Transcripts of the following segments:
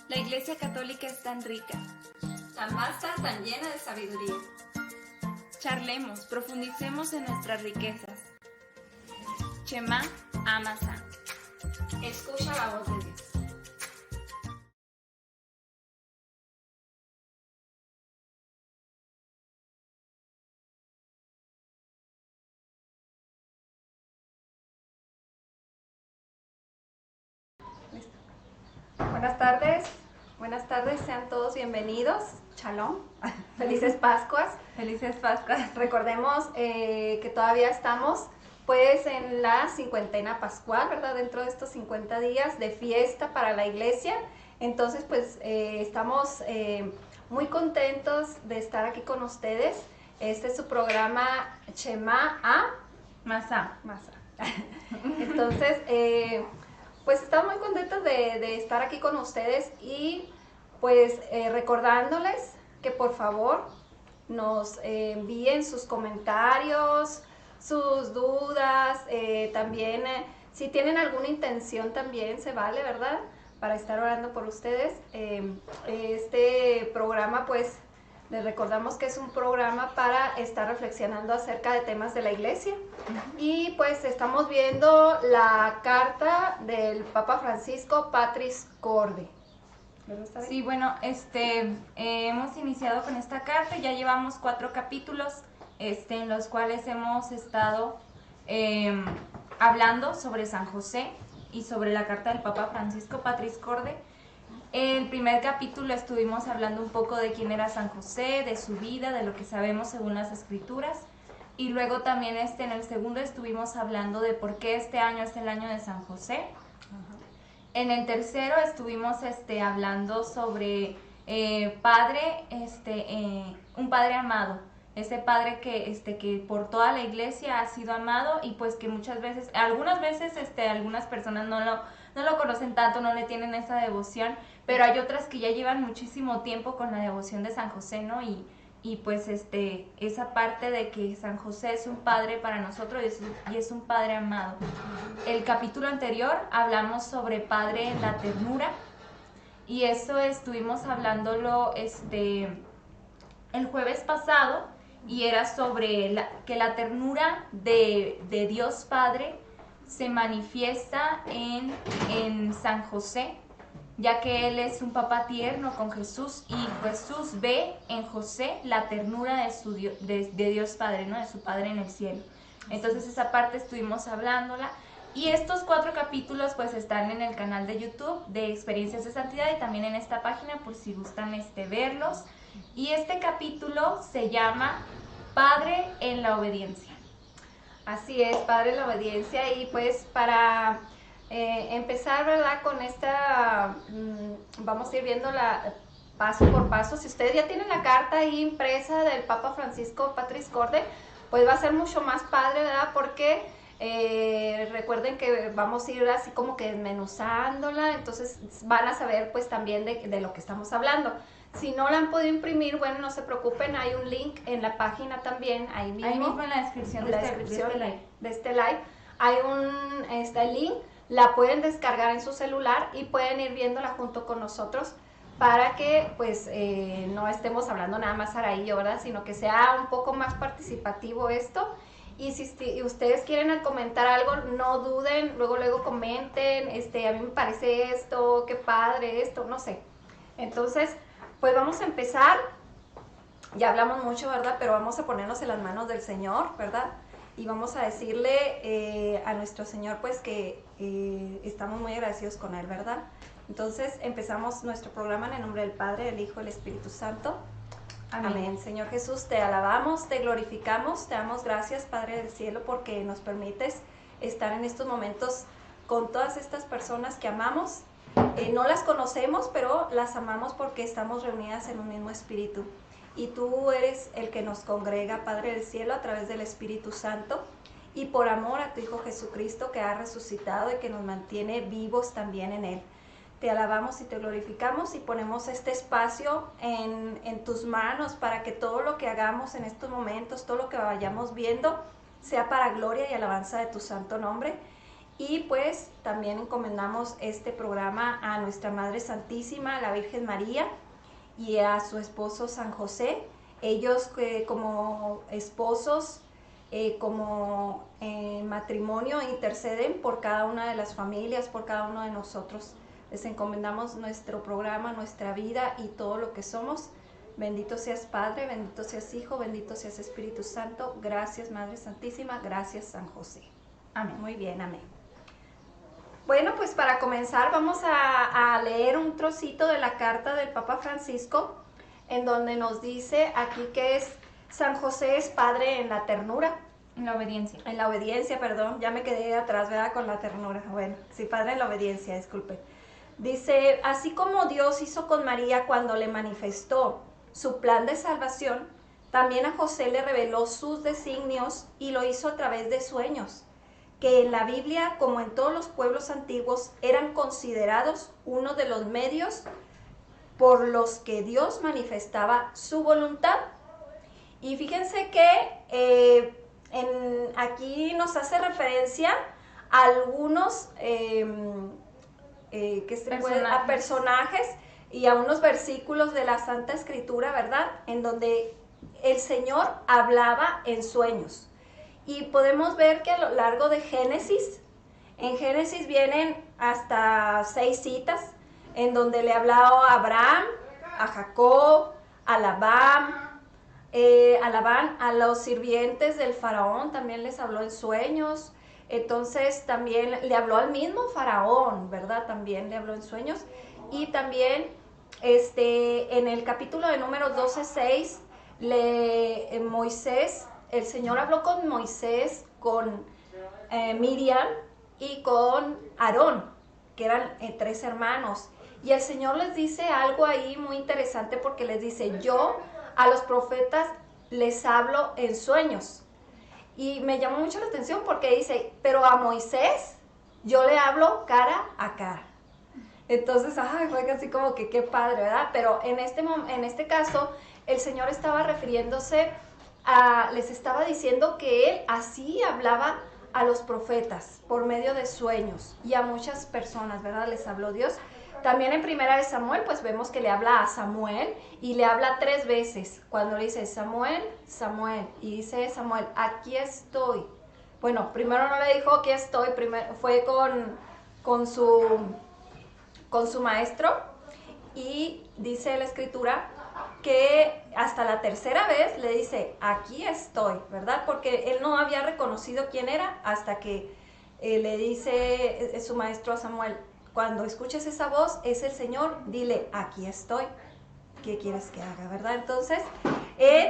La Iglesia Católica es tan rica. La masa tan llena de sabiduría. Charlemos, profundicemos en nuestras riquezas. Shema Amasa. Escucha la voz de Dios. Buenas tardes, sean todos bienvenidos. Shalom, felices Pascuas. Felices Pascuas. Recordemos que todavía estamos pues en la cincuentena pascual, ¿verdad? Dentro de estos 50 días de fiesta para la iglesia. Entonces pues estamos muy contentos de estar aquí con ustedes. Este es su programa Shema Masa. Entonces, pues estamos muy contentos de estar aquí con ustedes y pues recordándoles que por favor nos envíen sus comentarios, sus dudas, también si tienen alguna intención también se vale, ¿verdad? Para estar orando por ustedes. Este programa pues les recordamos que es un programa para estar reflexionando acerca de temas de la iglesia. Y pues estamos viendo la carta del Papa Francisco Patris Corde. Sí, bueno, hemos iniciado con esta carta, ya llevamos 4 capítulos en los cuales hemos estado hablando sobre San José y sobre la carta del Papa Francisco Patris Corde. El primer capítulo estuvimos hablando un poco de quién era San José, de su vida, de lo que sabemos según las escrituras. Y luego también en el segundo estuvimos hablando de por qué este año es el año de San José. En el tercero estuvimos hablando sobre padre, un padre amado. Ese padre que por toda la iglesia ha sido amado y pues que muchas veces, algunas veces algunas personas no lo conocen tanto, no le tienen esa devoción, pero hay otras que ya llevan muchísimo tiempo con la devoción de San José, ¿no? Y pues esa parte de que San José es un padre para nosotros y es un padre amado. El capítulo anterior hablamos sobre padre en la ternura y eso estuvimos hablándolo el jueves pasado y era sobre que la ternura de Dios Padre se manifiesta en San José, ya que él es un papá tierno con Jesús y Jesús ve en José la ternura de Dios Padre, ¿no? De su Padre en el cielo. Entonces esa parte estuvimos hablándola y estos 4 capítulos pues están en el canal de YouTube de Experiencias de Santidad y también en esta página por si gustan verlos. Y este capítulo se llama Padre en la obediencia. Así es, Padre en la obediencia. Y pues para empezar, ¿verdad? Con esta, vamos a ir viéndola paso por paso. Si ustedes ya tienen la carta ahí impresa del Papa Francisco Patris Corde, pues va a ser mucho más padre, ¿verdad? Porque recuerden que vamos a ir así como que desmenuzándola, entonces van a saber pues también de lo que estamos hablando. Si no la han podido imprimir, bueno, no se preocupen, hay un link en la página también, ahí mismo en la descripción, de este live, hay un link, la pueden descargar en su celular y pueden ir viéndola junto con nosotros para que pues no estemos hablando nada más Sara y yo, ¿verdad? Sino que sea un poco más participativo esto. Y si ustedes quieren comentar algo, no duden, luego comenten, a mí me parece esto, qué padre esto, no sé. Entonces, pues vamos a empezar. Ya hablamos mucho, ¿verdad? Pero vamos a ponernos en las manos del Señor, ¿verdad? Y vamos a decirle a nuestro Señor, pues, que estamos muy agradecidos con Él, ¿verdad? Entonces, empezamos nuestro programa en el nombre del Padre, del Hijo y del Espíritu Santo. Amén. Señor Jesús, te alabamos, te glorificamos, te damos gracias, Padre del Cielo, porque nos permites estar en estos momentos con todas estas personas que amamos. No las conocemos, pero las amamos porque estamos reunidas en un mismo espíritu. Y tú eres el que nos congrega, Padre del Cielo, a través del Espíritu Santo. Y por amor a tu Hijo Jesucristo, que ha resucitado y que nos mantiene vivos también en Él. Te alabamos y te glorificamos y ponemos este espacio en tus manos para que todo lo que hagamos en estos momentos, todo lo que vayamos viendo, sea para gloria y alabanza de tu santo nombre. Y pues también encomendamos este programa a nuestra Madre Santísima, la Virgen María, y a su esposo San José. Ellos como esposos, como matrimonio, interceden por cada una de las familias, por cada uno de nosotros. Les encomendamos nuestro programa, nuestra vida y todo lo que somos. Bendito seas Padre, bendito seas Hijo, bendito seas Espíritu Santo. Gracias Madre Santísima, gracias San José. Amén. Muy bien, amén. Bueno, pues para comenzar vamos a leer un trocito de la carta del Papa Francisco, en donde nos dice aquí que San José es padre en la ternura. En la obediencia. En la obediencia, perdón, ya me quedé atrás, ¿verdad? Con la ternura. Bueno, sí, padre en la obediencia, disculpe. Dice, así como Dios hizo con María cuando le manifestó su plan de salvación, también a José le reveló sus designios y lo hizo a través de sueños, que en la Biblia, como en todos los pueblos antiguos, eran considerados uno de los medios por los que Dios manifestaba su voluntad. Y fíjense que aquí nos hace referencia a algunos a personajes y a unos versículos de la Santa Escritura, ¿verdad? En donde el Señor hablaba en sueños. Y podemos ver que a lo largo de Génesis, en Génesis vienen hasta 6 citas, en donde le hablaba a Abraham, a Jacob, a Labán, a los sirvientes del faraón, también les habló en sueños. Entonces también le habló al mismo faraón, ¿verdad? También le habló en sueños. Y también en el capítulo de Números 12:6, Moisés, el Señor habló con Moisés, con Miriam y con Aarón, que eran 3 hermanos. Y el Señor les dice algo ahí muy interesante, porque les dice, yo a los profetas les hablo en sueños. Y me llamó mucho la atención porque dice, pero a Moisés yo le hablo cara a cara. Entonces, fue así como que qué padre, ¿verdad? Pero en este caso, el Señor estaba refiriéndose les estaba diciendo que Él así hablaba a los profetas por medio de sueños y a muchas personas, ¿verdad? Les habló Dios. También en Primera de Samuel, pues vemos que le habla a Samuel y le habla 3 veces. Cuando le dice Samuel, Samuel, y dice Samuel, aquí estoy. Bueno, primero no le dijo aquí estoy, primero fue con su maestro, y dice la Escritura que hasta la 3ª vez le dice, aquí estoy, ¿verdad? Porque él no había reconocido quién era hasta que le dice su maestro a Samuel, cuando escuches esa voz, es el Señor, dile, aquí estoy. ¿Qué quieres que haga, verdad? Entonces,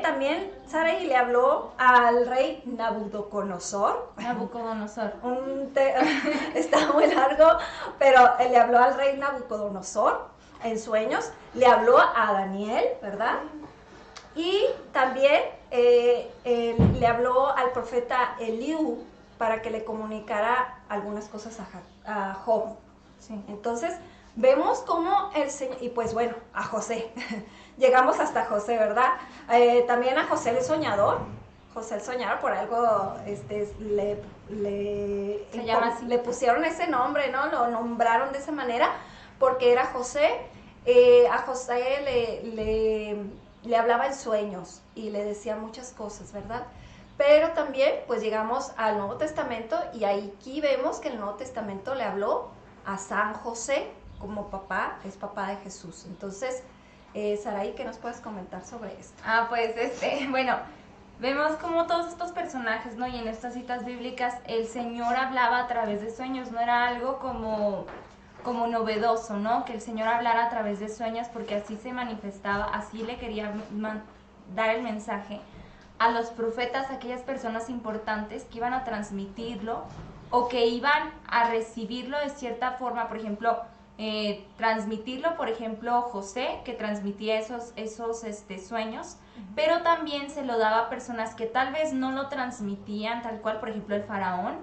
también Sarai le habló al rey Nabucodonosor. Está muy largo, pero le habló al rey Nabucodonosor en sueños. Le habló a Daniel, ¿verdad? Y también le habló al profeta Eliú para que le comunicara algunas cosas a Job. Sí. Entonces, vemos cómo el Señor, y pues bueno, a José, llegamos hasta José, ¿verdad? También a José el soñador, por algo le pusieron ese nombre, ¿no? Lo nombraron de esa manera, porque era José. A José le hablaba en sueños y le decía muchas cosas, ¿verdad? Pero también, pues llegamos al Nuevo Testamento y aquí vemos que el Nuevo Testamento le habló a San José como papá, es papá de Jesús. Entonces, Sarai, ¿qué nos puedes comentar sobre esto? Pues bueno, vemos como todos estos personajes, ¿no? Y en estas citas bíblicas el Señor hablaba a través de sueños, no era algo como novedoso, ¿no? Que el Señor hablara a través de sueños, porque así se manifestaba, así le quería dar el mensaje a los profetas, a aquellas personas importantes que iban a transmitirlo o que iban a recibirlo de cierta forma. Por ejemplo, transmitirlo, por ejemplo, José, que transmitía esos sueños, pero también se lo daba a personas que tal vez no lo transmitían tal cual. Por ejemplo, el faraón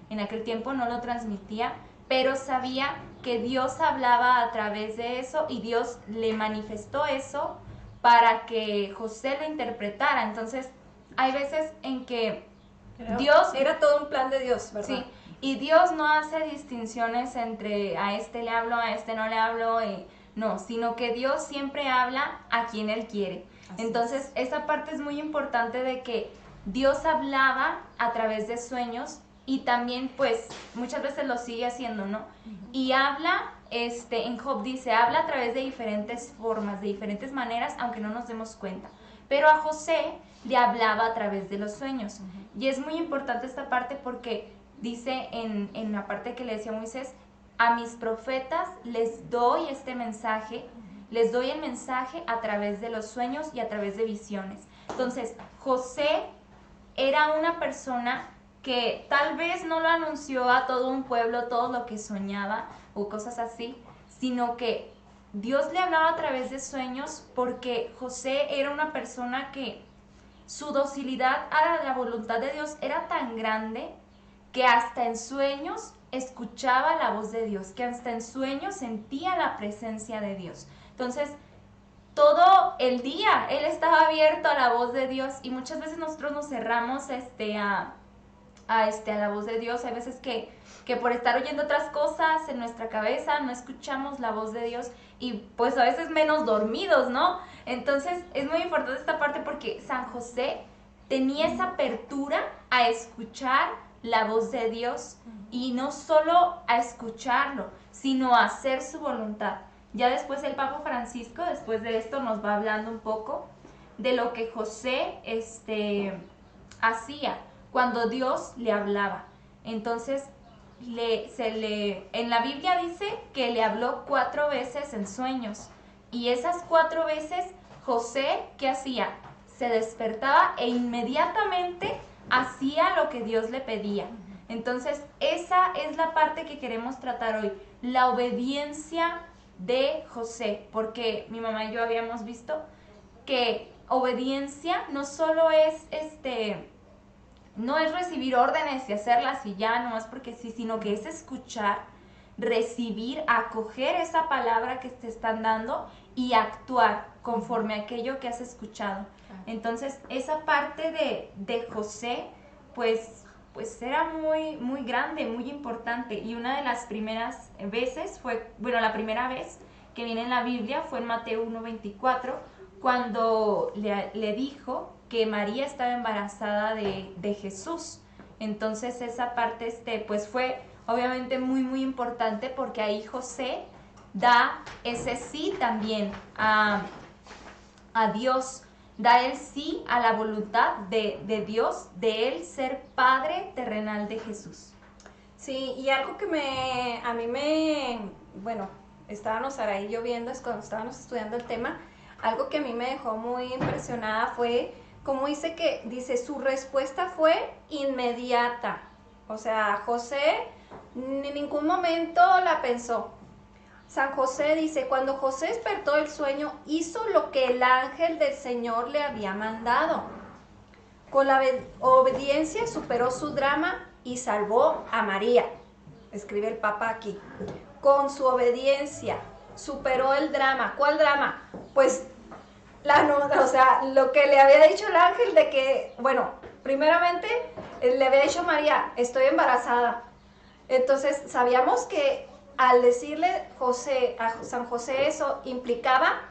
en aquel tiempo no lo transmitía, pero sabía que Dios hablaba a través de eso y Dios le manifestó eso para que José lo interpretara. Entonces, hay veces en que Dios... Era todo un plan de Dios, ¿verdad? Sí, Y Dios no hace distinciones entre a este le hablo, a este no le hablo, no, sino que Dios siempre habla a quien Él quiere. Entonces, esa parte es muy importante de que Dios hablaba a través de sueños y también, pues, muchas veces lo sigue haciendo, ¿no? Y habla, en Job dice, habla a través de diferentes formas, de diferentes maneras, aunque no nos demos cuenta. Pero a José le hablaba a través de los sueños. Y es muy importante esta parte porque dice en la parte que le decía Moisés, a mis profetas les doy este mensaje, les doy el mensaje a través de los sueños y a través de visiones. Entonces, José era una persona que tal vez no lo anunció a todo un pueblo, todo lo que soñaba o cosas así, sino que Dios le hablaba a través de sueños porque José era una persona que su docilidad a la voluntad de Dios era tan grande que hasta en sueños escuchaba la voz de Dios, que hasta en sueños sentía la presencia de Dios. Entonces, todo el día él estaba abierto a la voz de Dios y muchas veces nosotros nos cerramos a la voz de Dios. Hay veces que por estar oyendo otras cosas en nuestra cabeza no escuchamos la voz de Dios y pues a veces menos dormidos, ¿no? Entonces es muy importante esta parte porque San José tenía esa apertura a escuchar la voz de Dios y no solo a escucharlo, sino a hacer su voluntad. Ya después el Papa Francisco, después de esto, nos va hablando un poco de lo que José hacía cuando Dios le hablaba. Entonces, en la Biblia dice que le habló 4 veces en sueños. Y esas 4 veces, José, ¿qué hacía? Se despertaba e inmediatamente hacía lo que Dios le pedía. Entonces, esa es la parte que queremos tratar hoy, la obediencia de José, porque mi mamá y yo habíamos visto que obediencia no solo es no es recibir órdenes y hacerlas y ya, nomás porque sí, sino que es escuchar, recibir, acoger esa palabra que te están dando y actuar conforme a aquello que has escuchado. Entonces, esa parte de José, pues era muy, muy grande, muy importante. Y una de las primeras veces la primera vez que viene en la Biblia fue en Mateo 1:24, cuando le dijo que María estaba embarazada de Jesús. Entonces esa parte pues fue obviamente muy muy importante porque ahí José da ese sí también a Dios, da el sí a la voluntad de Dios, de él ser padre terrenal de Jesús. Sí, y algo que estábamos Sara y yo viendo, es cuando estábamos estudiando el tema, algo que a mí me dejó muy impresionada fue como dice, su respuesta fue inmediata. O sea, José en ningún momento la pensó. San José dice, cuando José despertó del sueño, hizo lo que el ángel del Señor le había mandado. Con la obediencia superó su drama y salvó a María. Escribe el Papa aquí. Con su obediencia superó el drama. ¿Cuál drama? Pues lo que le había dicho el ángel de que, primeramente le había dicho a María, estoy embarazada. Entonces sabíamos que al decirle a San José eso implicaba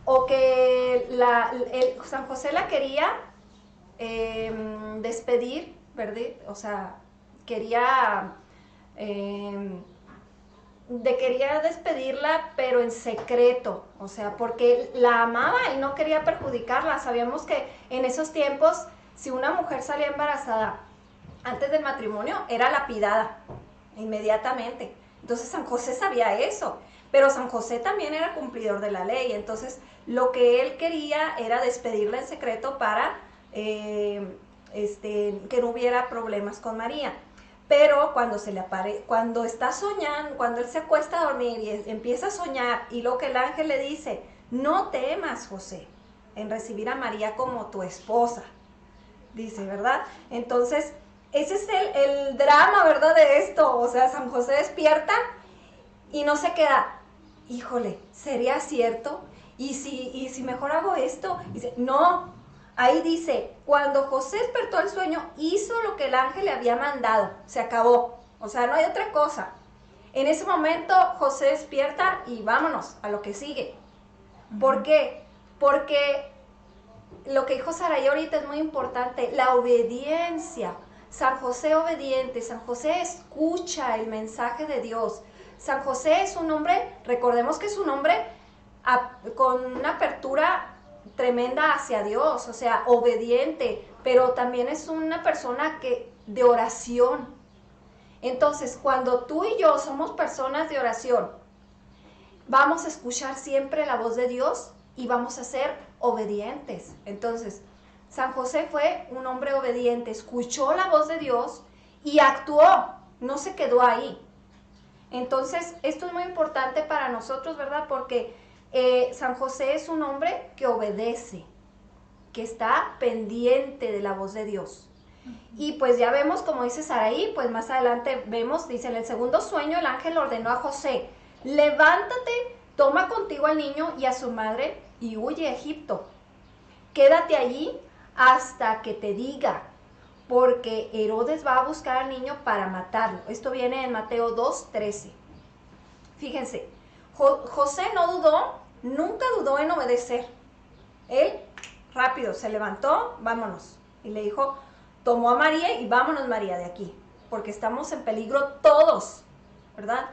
o que San José la quería despedir, ¿verdad? O sea, quería despedirla, pero en secreto, o sea, porque la amaba y no quería perjudicarla. Sabíamos que en esos tiempos, si una mujer salía embarazada antes del matrimonio, era lapidada inmediatamente. Entonces San José sabía eso, pero San José también era cumplidor de la ley. Entonces lo que él quería era despedirla en secreto para que no hubiera problemas con María. Pero cuando está soñando, cuando él se acuesta a dormir y empieza a soñar, y lo que el ángel le dice, no temas, José, en recibir a María como tu esposa, dice, ¿verdad? Entonces, ese es el drama, ¿verdad? De esto. O sea, San José despierta y no se queda, híjole, ¿sería cierto? ¿Y si mejor hago esto? Y dice, no, Ahí dice, cuando José despertó del sueño, hizo lo que el ángel le había mandado. Se acabó. O sea, no hay otra cosa. En ese momento José despierta y vámonos a lo que sigue. ¿Por qué? Porque lo que dijo Saraí ahorita es muy importante, la obediencia. San José obediente, San José escucha el mensaje de Dios. San José es un hombre, recordemos que es un hombre con una apertura tremenda hacia Dios, o sea, obediente, pero también es una persona de oración. Entonces, cuando tú y yo somos personas de oración, vamos a escuchar siempre la voz de Dios y vamos a ser obedientes. Entonces, San José fue un hombre obediente, escuchó la voz de Dios y actuó, no se quedó ahí. Entonces, esto es muy importante para nosotros, ¿verdad? Porque San José es un hombre que obedece, que está pendiente de la voz de Dios. Y pues ya vemos, como dice Saraí, pues más adelante vemos, dice, en el segundo sueño el ángel ordenó a José, levántate, toma contigo al niño y a su madre y huye a Egipto. Quédate allí hasta que te diga, porque Herodes va a buscar al niño para matarlo. Esto viene en Mateo 2:13. Fíjense, José no dudó, nunca dudó en obedecer. Él rápido se levantó, vámonos. Y le dijo, tomó a María y vámonos María de aquí, porque estamos en peligro todos, ¿verdad?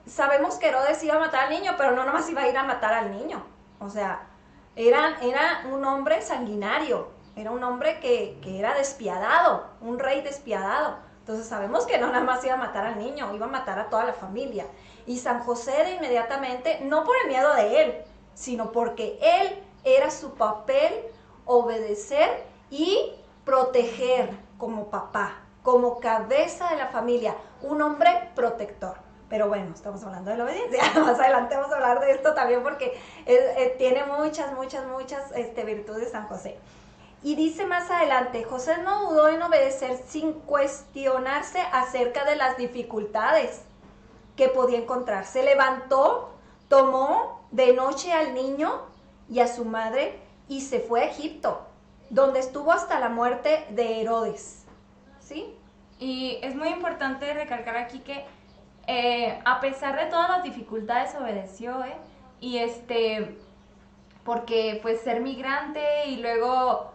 Sabemos que Herodes iba a matar al niño, pero no nomás iba a ir a matar al niño. O sea, era un hombre sanguinario, era un hombre que era despiadado, un rey despiadado. Entonces sabemos que no nada más iba a matar al niño, iba a matar a toda la familia. Y San José de inmediatamente, no por el miedo de él, sino porque él era su papel obedecer y proteger como papá, como cabeza de la familia, un hombre protector. Pero bueno, estamos hablando de la obediencia. Más adelante vamos a hablar de esto también porque tiene muchas virtudes San José. Y dice más adelante, José no dudó en obedecer sin cuestionarse acerca de las dificultades que podía encontrar. Se levantó, tomó de noche al niño y a su madre y se fue a Egipto, donde estuvo hasta la muerte de Herodes. ¿Sí? Y es muy importante recalcar aquí que a pesar de todas las dificultades obedeció, y porque pues ser migrante y luego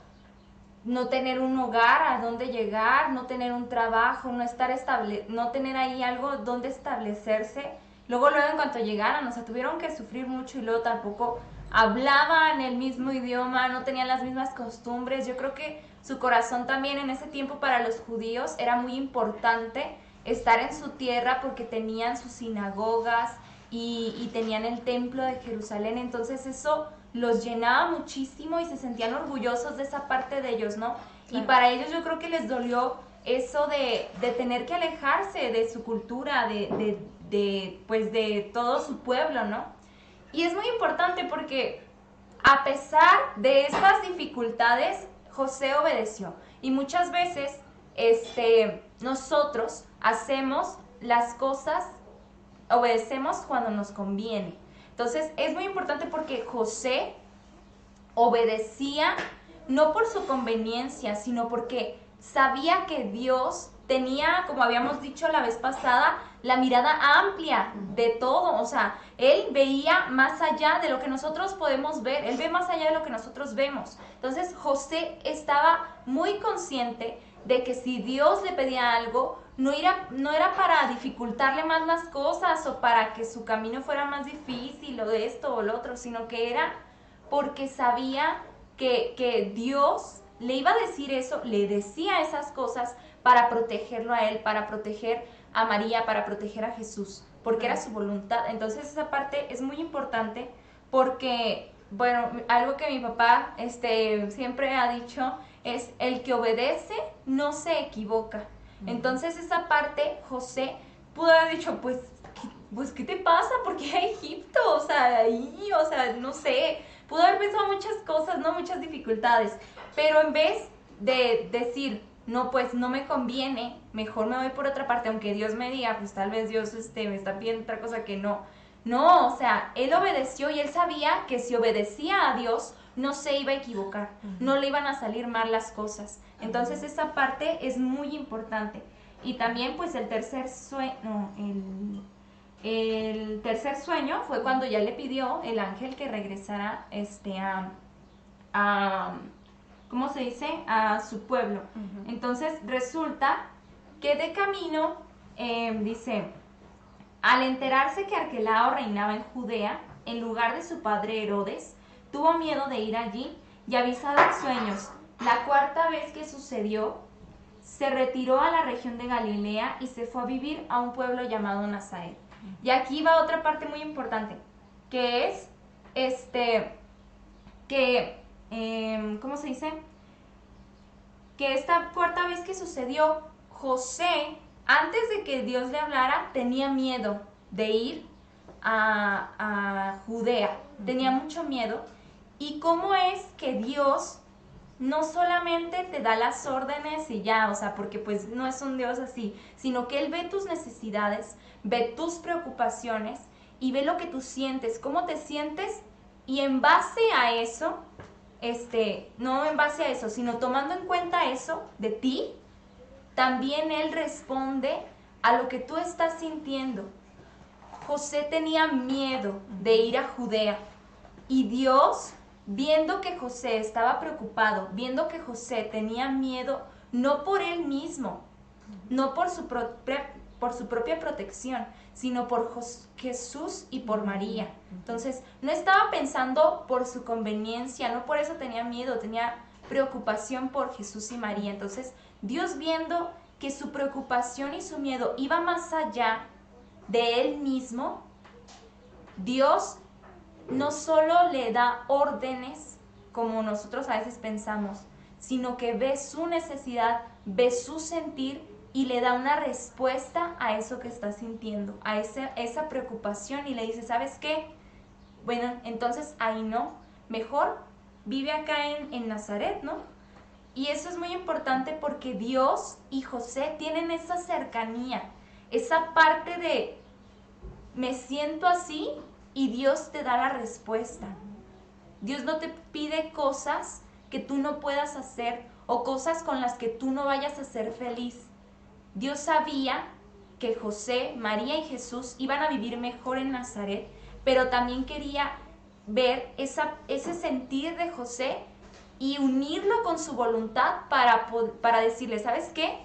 no tener un hogar a donde llegar, no tener un trabajo, no tener ahí algo donde establecerse, luego en cuanto llegaron, o sea, tuvieron que sufrir mucho y luego tampoco hablaban el mismo idioma, no tenían las mismas costumbres. Yo creo que su corazón también en ese tiempo para los judíos era muy importante estar en su tierra porque tenían sus sinagogas y tenían el templo de Jerusalén, entonces eso los llenaba muchísimo y se sentían orgullosos de esa parte de ellos, ¿no? Claro. Y para ellos yo creo que les dolió eso de tener que alejarse de su cultura, de todo su pueblo, ¿no? Y es muy importante porque a pesar de estas dificultades, José obedeció. Y muchas veces nosotros hacemos las cosas, obedecemos cuando nos conviene. Entonces es muy importante porque José obedecía no por su conveniencia, sino porque sabía que Dios tenía, como habíamos dicho la vez pasada, la mirada amplia de todo. O sea, él veía más allá de lo que nosotros podemos ver, él ve más allá de lo que nosotros vemos. Entonces José estaba muy consciente de que si Dios le pedía algo, no era para dificultarle más las cosas o para que su camino fuera más difícil o de esto o lo otro, sino que era porque sabía que Dios le iba a decir eso, le decía esas cosas para protegerlo a él, para proteger a María, para proteger a Jesús, porque era su voluntad. Entonces esa parte es muy importante porque, bueno, algo que mi papá siempre ha dicho es: el que obedece no se equivoca. Entonces esa parte José pudo haber dicho, pues ¿qué te pasa? ¿Por qué a Egipto? O sea, no sé, pudo haber pensado muchas cosas, ¿no? Muchas dificultades, pero en vez de decir, no, pues no me conviene, mejor me voy por otra parte, aunque Dios me diga, pues tal vez Dios me está pidiendo otra cosa que no. No, o sea, él obedeció y él sabía que si obedecía a Dios, no se iba a equivocar, no le iban a salir mal las cosas. Entonces esa parte es muy importante. Y también pues el tercer sueño fue cuando ya le pidió el ángel que regresara ¿cómo se dice? A su pueblo. Entonces resulta que de camino, dice, al enterarse que Arquelao reinaba en Judea, en lugar de su padre Herodes, tuvo miedo de ir allí y avisado en sueños. La cuarta vez que sucedió, se retiró a la región de Galilea y se fue a vivir a un pueblo llamado Nazaret. Y aquí va otra parte muy importante, que es, ¿cómo se dice? Que esta cuarta vez que sucedió, José, antes de que Dios le hablara, tenía miedo de ir a Judea, tenía mucho miedo. ¿Y cómo es que Dios no solamente te da las órdenes y ya, o sea, porque pues no es un Dios así, sino que Él ve tus necesidades, ve tus preocupaciones y ve lo que tú sientes, cómo te sientes, y en base a eso, no en base a eso, sino tomando en cuenta eso de ti, también Él responde a lo que tú estás sintiendo. José tenía miedo de ir a Judea y Dios, viendo que José estaba preocupado, viendo que José tenía miedo, no por él mismo, no por su propia protección, sino por Jesús y por María. Entonces, no estaba pensando por su conveniencia, no por eso tenía miedo, tenía preocupación por Jesús y María. Entonces, Dios, viendo que su preocupación y su miedo iba más allá de él mismo, Dios no solo le da órdenes como nosotros a veces pensamos, sino que ve su necesidad, ve su sentir y le da una respuesta a eso que está sintiendo, a esa preocupación, y le dice, ¿sabes qué? Bueno, entonces ahí no, mejor vive acá en Nazaret, ¿no? Y eso es muy importante porque Dios y José tienen esa cercanía, esa parte de me siento así y Dios te da la respuesta. Dios no te pide cosas que tú no puedas hacer o cosas con las que tú no vayas a ser feliz. Dios sabía que José, María y Jesús iban a vivir mejor en Nazaret, pero también quería ver ese sentir de José y unirlo con su voluntad para decirle, ¿sabes qué?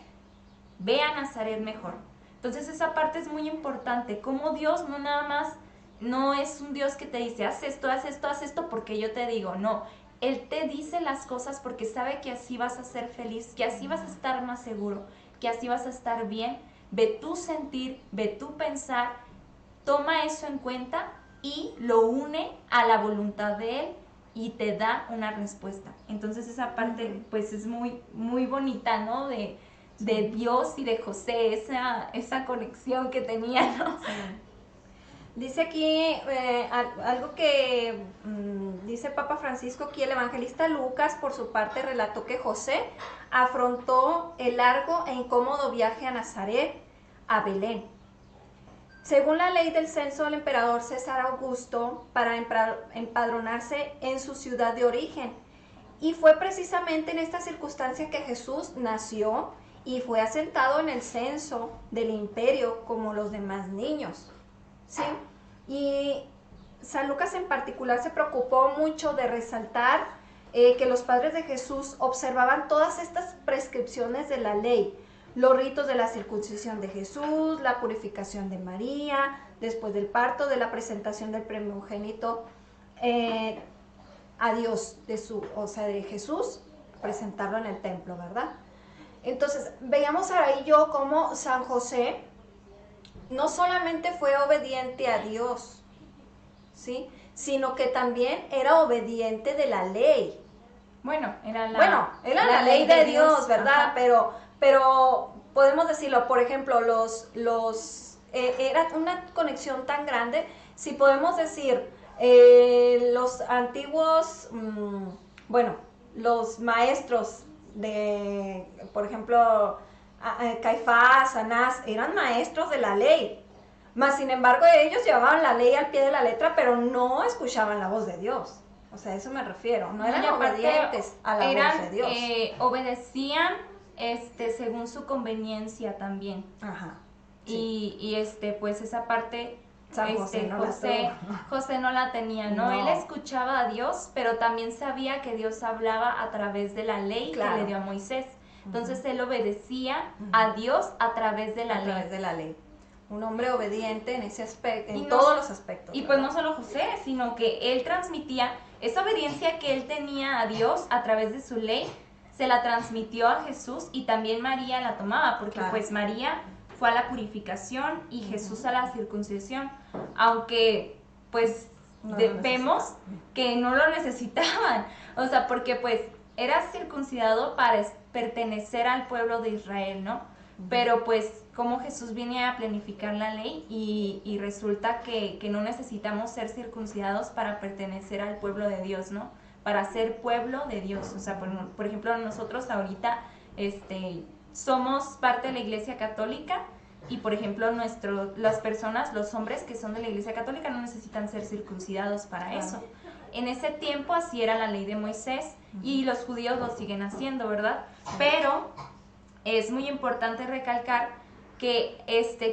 Ve a Nazaret mejor. Entonces esa parte es muy importante, como Dios no nada más, no es un Dios que te dice, haz esto porque yo te digo, no. Él te dice las cosas porque sabe que así vas a ser feliz, que así vas a estar más seguro, que así vas a estar bien. Ve tu sentir, ve tu pensar, toma eso en cuenta y lo une a la voluntad de Él y te da una respuesta. Entonces esa parte pues es muy, muy bonita, ¿no? De Dios y de José, esa conexión que tenían, ¿no? Sí. Dice aquí algo que dice Papa Francisco, aquí el evangelista Lucas por su parte relató que José afrontó el largo e incómodo viaje a Nazaret, a Belén. Según la ley del censo del emperador César Augusto, para empadronarse en su ciudad de origen. Y fue precisamente en esta circunstancia que Jesús nació y fue asentado en el censo del imperio como los demás niños. ¿Sí? Y San Lucas en particular se preocupó mucho de resaltar que los padres de Jesús observaban todas estas prescripciones de la ley, los ritos de la circuncisión de Jesús, la purificación de María, después del parto, de la presentación del primogénito a Dios, de Jesús, presentarlo en el templo, ¿verdad? Entonces, veíamos ahí yo cómo San José no solamente fue obediente a Dios, ¿sí? Sino que también era obediente de la ley. Bueno, era la ley de Dios, ¿verdad? Pero podemos decirlo, por ejemplo, era una conexión tan grande, si podemos decir, los antiguos, los maestros de, por ejemplo, Caifás, Anás, eran maestros de la ley, mas sin embargo ellos llevaban la ley al pie de la letra, pero no escuchaban la voz de Dios. O sea, a eso me refiero. No Y eran aparte, obedientes a la voz de Dios. Obedecían según su conveniencia también. Ajá. Sí. Y pues esa parte San José no la tuvo. José no la tenía, ¿no? No. Él escuchaba a Dios, pero también sabía que Dios hablaba a través de la ley Claro. que le dio a Moisés. Entonces él obedecía a Dios a través de la A ley. través de la ley. Un hombre obediente en ese aspecto, en Y no- todos los aspectos. Y pues ¿verdad? no solo José, sino que él transmitía esa obediencia que él tenía a Dios a través de su ley, se la transmitió a Jesús y también María la tomaba, porque Claro. pues María fue a la purificación y Jesús a la circuncisión, aunque pues No de- lo vemos necesitaba. que no lo necesitaban, o sea, porque pues era circuncidado para pertenecer al pueblo de Israel, ¿no? Pero pues como Jesús viene a planificar la ley y resulta que no necesitamos ser circuncidados para pertenecer al pueblo de Dios, ¿no? Para ser pueblo de Dios. O sea, por ejemplo, nosotros ahorita somos parte de la Iglesia Católica y, por ejemplo, las personas, los hombres que son de la Iglesia Católica no necesitan ser circuncidados para Claro. eso. En ese tiempo así era la ley de Moisés y los judíos lo siguen haciendo, ¿verdad? Pero es muy importante recalcar que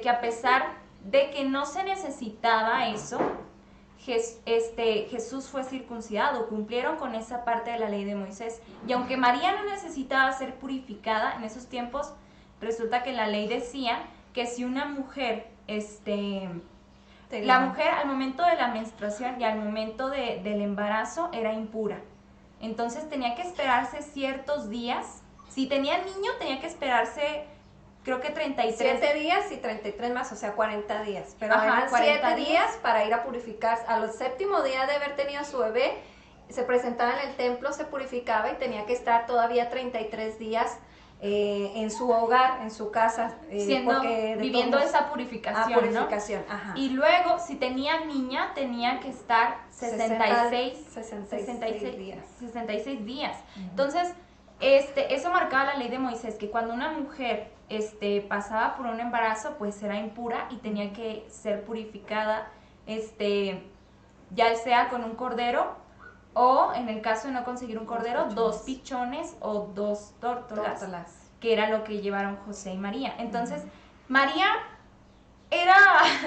a pesar de que no se necesitaba eso, Jesús fue circuncidado, cumplieron con esa parte de la ley de Moisés. Y aunque María no necesitaba ser purificada en esos tiempos, resulta que la ley decía que si una mujer, la mujer al momento de la menstruación y al momento del embarazo era impura. Entonces tenía que esperarse ciertos días. Si tenía niño, tenía que esperarse, creo que 33 7 días y 33 más, o sea, 40 días. Pero Ajá, eran 40 7 días para ir a purificar. A los 7º día de haber tenido a su bebé, se presentaba en el templo, se purificaba y tenía que estar todavía 33 días en su hogar, en su casa. viviendo esa purificación, purificación, ¿no? ajá. Y luego, si tenía niña, tenía que estar 66 días. 66 días. Entonces, eso marcaba la ley de Moisés, que cuando una mujer pasaba por un embarazo, pues era impura y tenía que ser purificada, ya sea con un cordero o, en el caso de no conseguir un cordero, 2 pichones o 2 tórtolas, que era lo que llevaron José y María. Entonces, María era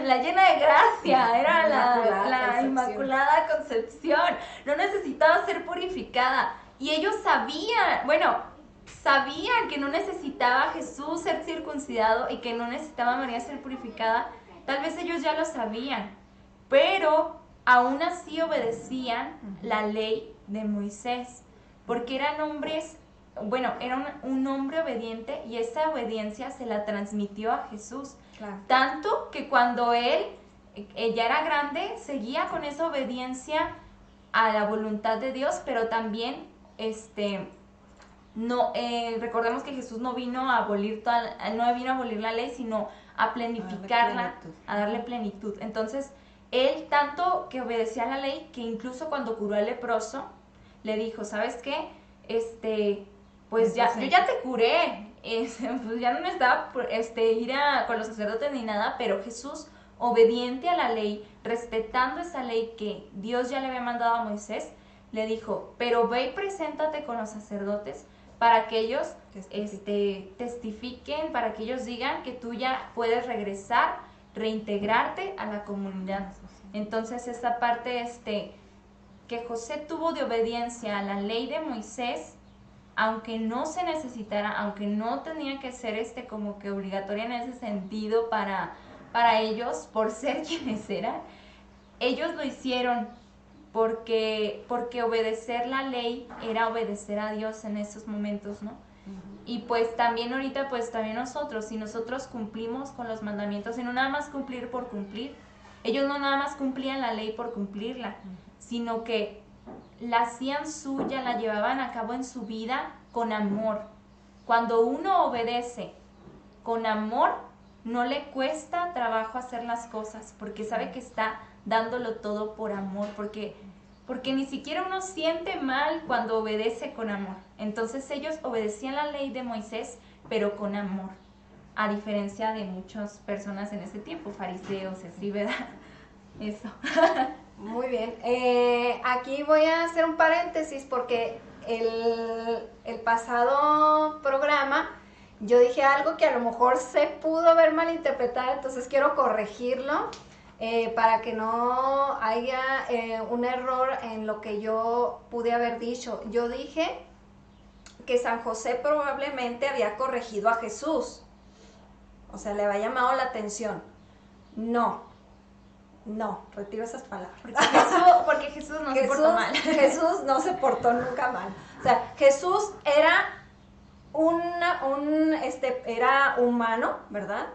la llena de gracia, era la Inmaculada Concepción, no necesitaba ser purificada. Y ellos sabían que no necesitaba Jesús ser circuncidado y que no necesitaba María ser purificada. Tal vez ellos ya lo sabían, pero aún así obedecían la ley de Moisés, porque eran hombres, era un hombre obediente y esa obediencia se la transmitió a Jesús. Claro. Tanto que cuando él ya era grande, seguía con esa obediencia a la voluntad de Dios, pero también recordemos que Jesús no vino a abolir la ley, sino a planificarla, a darle plenitud. Entonces, él tanto que obedecía a la ley, que incluso cuando curó al leproso, le dijo, ¿sabes qué? Pues ya, yo ya te curé, pues ya no necesitaba ir con los sacerdotes ni nada, pero Jesús, obediente a la ley, respetando esa ley que Dios ya le había mandado a Moisés, le dijo, pero ve y preséntate con los sacerdotes para que ellos testifiquen, para que ellos digan que tú ya puedes regresar, reintegrarte a la comunidad. Entonces esa parte que José tuvo de obediencia a la ley de Moisés, aunque no se necesitara, aunque no tenía que ser como que obligatoria en ese sentido para ellos, por ser quienes eran, ellos lo hicieron porque obedecer la ley era obedecer a Dios en esos momentos, ¿no? Y pues también ahorita, pues también nosotros, si nosotros cumplimos con los mandamientos, y no nada más cumplir por cumplir, ellos no nada más cumplían la ley por cumplirla, sino que la hacían suya, la llevaban a cabo en su vida con amor. Cuando uno obedece con amor, no le cuesta trabajo hacer las cosas, porque sabe que está dándolo todo por amor, porque ni siquiera uno siente mal cuando obedece con amor. Entonces ellos obedecían la ley de Moisés, pero con amor, a diferencia de muchas personas en ese tiempo, fariseos, así, ¿verdad? Eso. Muy bien. Aquí voy a hacer un paréntesis porque el pasado programa yo dije algo que a lo mejor se pudo haber malinterpretado, entonces quiero corregirlo para que no haya un error en lo que yo pude haber dicho. Yo dije que San José probablemente había corregido a Jesús, o sea, le había llamado la atención. No, retiro esas palabras. Porque Jesús no se portó mal. Jesús no se portó nunca mal. O sea, Jesús era era humano, ¿verdad?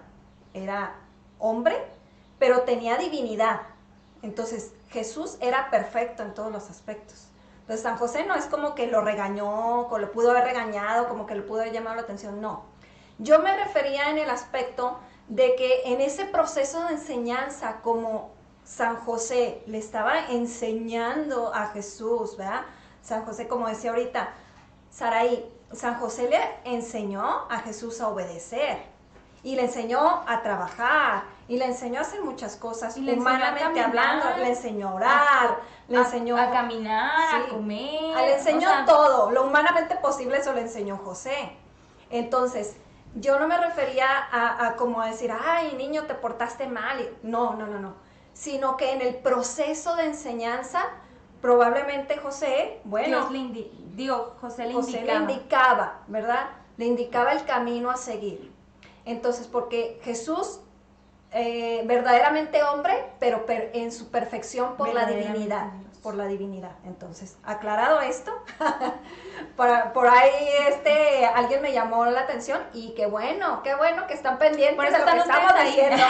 Era hombre, pero tenía divinidad. Entonces, Jesús era perfecto en todos los aspectos. Entonces, San José no es como que lo regañó, o lo pudo haber regañado, como que le pudo haber llamado la atención, no. Yo me refería en el aspecto de que en ese proceso de enseñanza, como San José le estaba enseñando a Jesús, ¿verdad? San José, como decía ahorita Saraí, San José le enseñó a Jesús a obedecer y le enseñó a trabajar y le enseñó a hacer muchas cosas, humanamente hablando, le enseñó a orar, le enseñó a caminar, sí, a comer. Le enseñó todo, lo humanamente posible, eso le enseñó José. Entonces, yo no me refería a como a decir, ay, niño, te portaste mal. No. Sino que en el proceso de enseñanza, probablemente José, bueno, José le indicaba, ¿verdad? Le indicaba el camino a seguir. Entonces, porque Jesús, verdaderamente hombre, pero en su perfección por la divinidad. Por la divinidad. Entonces, aclarado esto, por ahí alguien me llamó la atención y qué bueno que están pendientes por eso de lo que estamos diciendo.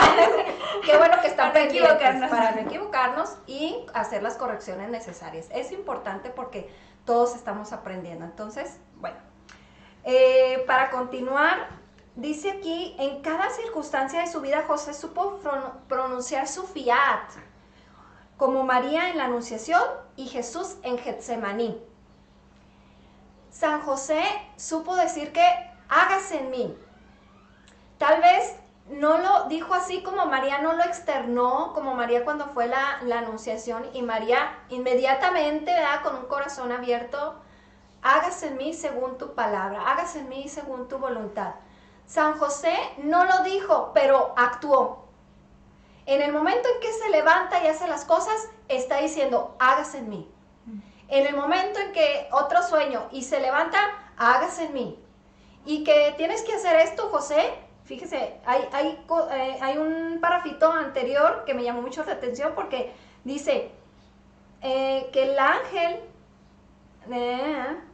Qué bueno que están pendientes para no equivocarnos y hacer las correcciones necesarias. Es importante porque todos estamos aprendiendo. Entonces, bueno, para continuar, dice aquí, en cada circunstancia de su vida José supo pronunciar su fiat, como María en la Anunciación y Jesús en Getsemaní. San José supo decir que hágase en mí. Tal vez no lo dijo así como María, no lo externó como María cuando fue la Anunciación, y María inmediatamente, ¿verdad?, con un corazón abierto, hágase en mí según tu palabra, hágase en mí según tu voluntad. San José no lo dijo, pero actuó. En el momento en que se levanta y hace las cosas, está diciendo, hágase en mí. En el momento en que otro sueño y se levanta, hágase en mí. Y que tienes que hacer esto, José, fíjese, hay un parrafito anterior que me llamó mucho la atención porque dice que el ángel,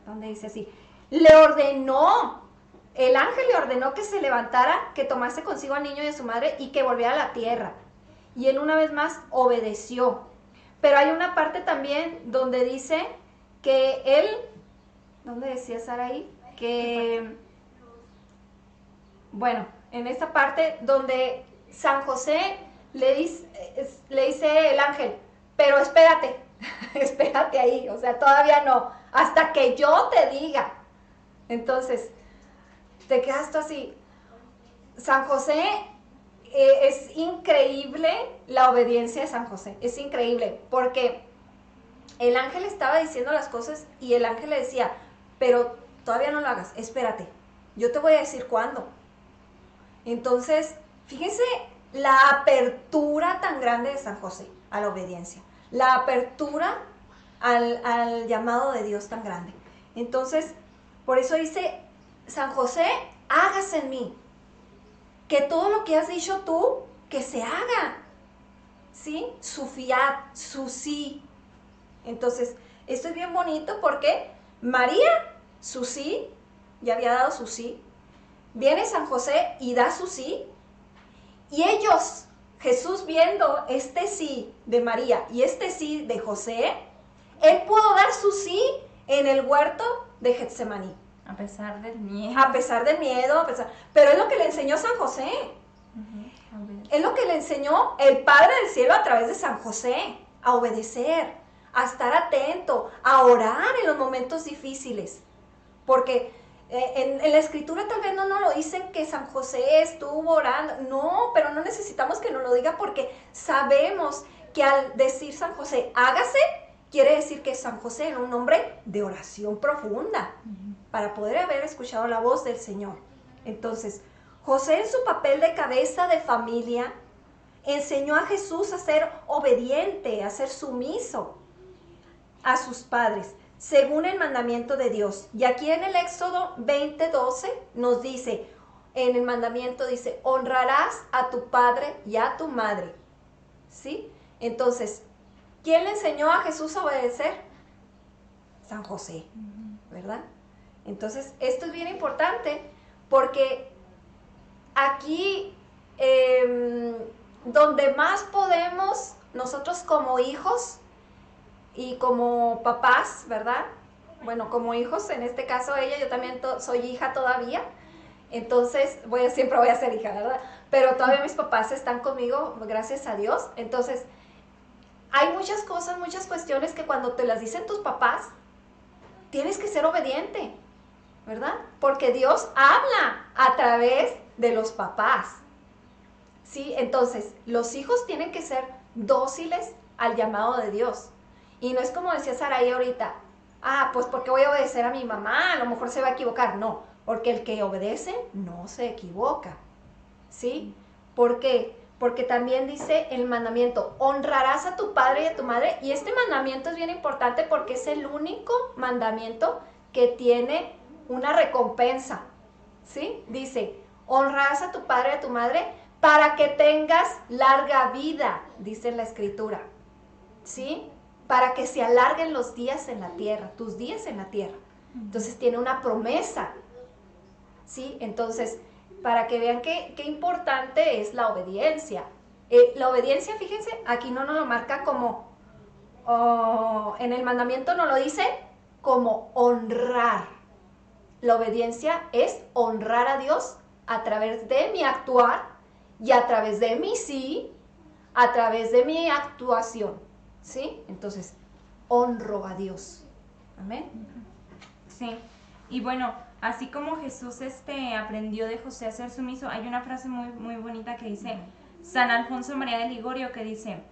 ¿dónde dice así? El ángel le ordenó que se levantara, que tomase consigo al niño y a su madre y que volviera a la tierra. Y él una vez más obedeció. Pero hay una parte también donde dice que él, ¿dónde decía Saraí? Que, bueno, en esta parte donde San José le dice el ángel, pero espérate, espérate ahí, o sea, todavía no, hasta que yo te diga. Entonces, te quedas tú así. San José, es increíble la obediencia de San José, es increíble, porque el ángel estaba diciendo las cosas y el ángel le decía, pero todavía no lo hagas, espérate, yo te voy a decir cuándo. Entonces, fíjense la apertura tan grande de San José a la obediencia, la apertura al llamado de Dios tan grande. Entonces, por eso dice San José, hágase en mí. Que todo lo que has dicho tú, que se haga, ¿sí? Su fiat, su sí. Entonces, esto es bien bonito porque María, su sí, ya había dado su sí. Viene San José y da su sí. Y ellos, Jesús viendo este sí de María y este sí de José, él pudo dar su sí en el huerto de Getsemaní. A pesar del miedo. Pero es lo que le enseñó San José. Es lo que le enseñó el Padre del Cielo a través de San José, a obedecer, a estar atento, a orar en los momentos difíciles. Porque en la Escritura tal vez no nos lo dicen que San José estuvo orando. No, pero no necesitamos que nos lo diga porque sabemos que al decir San José, hágase, quiere decir que San José era un hombre de oración profunda para poder haber escuchado la voz del Señor. Entonces, José en su papel de cabeza de familia enseñó a Jesús a ser obediente, a ser sumiso a sus padres, según el mandamiento de Dios. Y aquí en el Éxodo 20:12 nos dice, en el mandamiento dice, honrarás a tu padre y a tu madre. ¿Sí? Entonces, ¿quién le enseñó a Jesús a obedecer? San José, ¿verdad? Entonces, esto es bien importante porque aquí, donde más podemos, nosotros como hijos y como papás, ¿verdad? Bueno, como hijos, en este caso ella, yo también soy hija todavía, entonces siempre voy a ser hija, ¿verdad? Pero todavía mis papás están conmigo, gracias a Dios. Entonces, hay muchas cosas, muchas cuestiones que cuando te las dicen tus papás, tienes que ser obediente, ¿verdad? Porque Dios habla a través de los papás, ¿sí? Entonces, los hijos tienen que ser dóciles al llamado de Dios. Y no es como decía Saraí ahorita, pues porque voy a obedecer a mi mamá, a lo mejor se va a equivocar. No, porque el que obedece no se equivoca, ¿sí? ¿Por qué? Porque también dice el mandamiento, honrarás a tu padre y a tu madre. Y este mandamiento es bien importante porque es el único mandamiento que tiene una recompensa, ¿sí? Dice, honrarás a tu padre y a tu madre para que tengas larga vida, dice la Escritura, ¿sí? Para que se alarguen los días en la tierra, tus días en la tierra. Entonces tiene una promesa, ¿sí? Entonces, para que vean qué importante es la obediencia. La obediencia, fíjense, aquí no nos lo marca como, en el mandamiento no lo dice como honrar. La obediencia es honrar a Dios a través de mi actuar y a través de mi sí, a través de mi actuación, ¿sí? Entonces, honro a Dios. Amén. Sí, y bueno, así como Jesús aprendió de José a ser sumiso, hay una frase muy, muy bonita que dice San Alfonso María de Ligorio, que dice,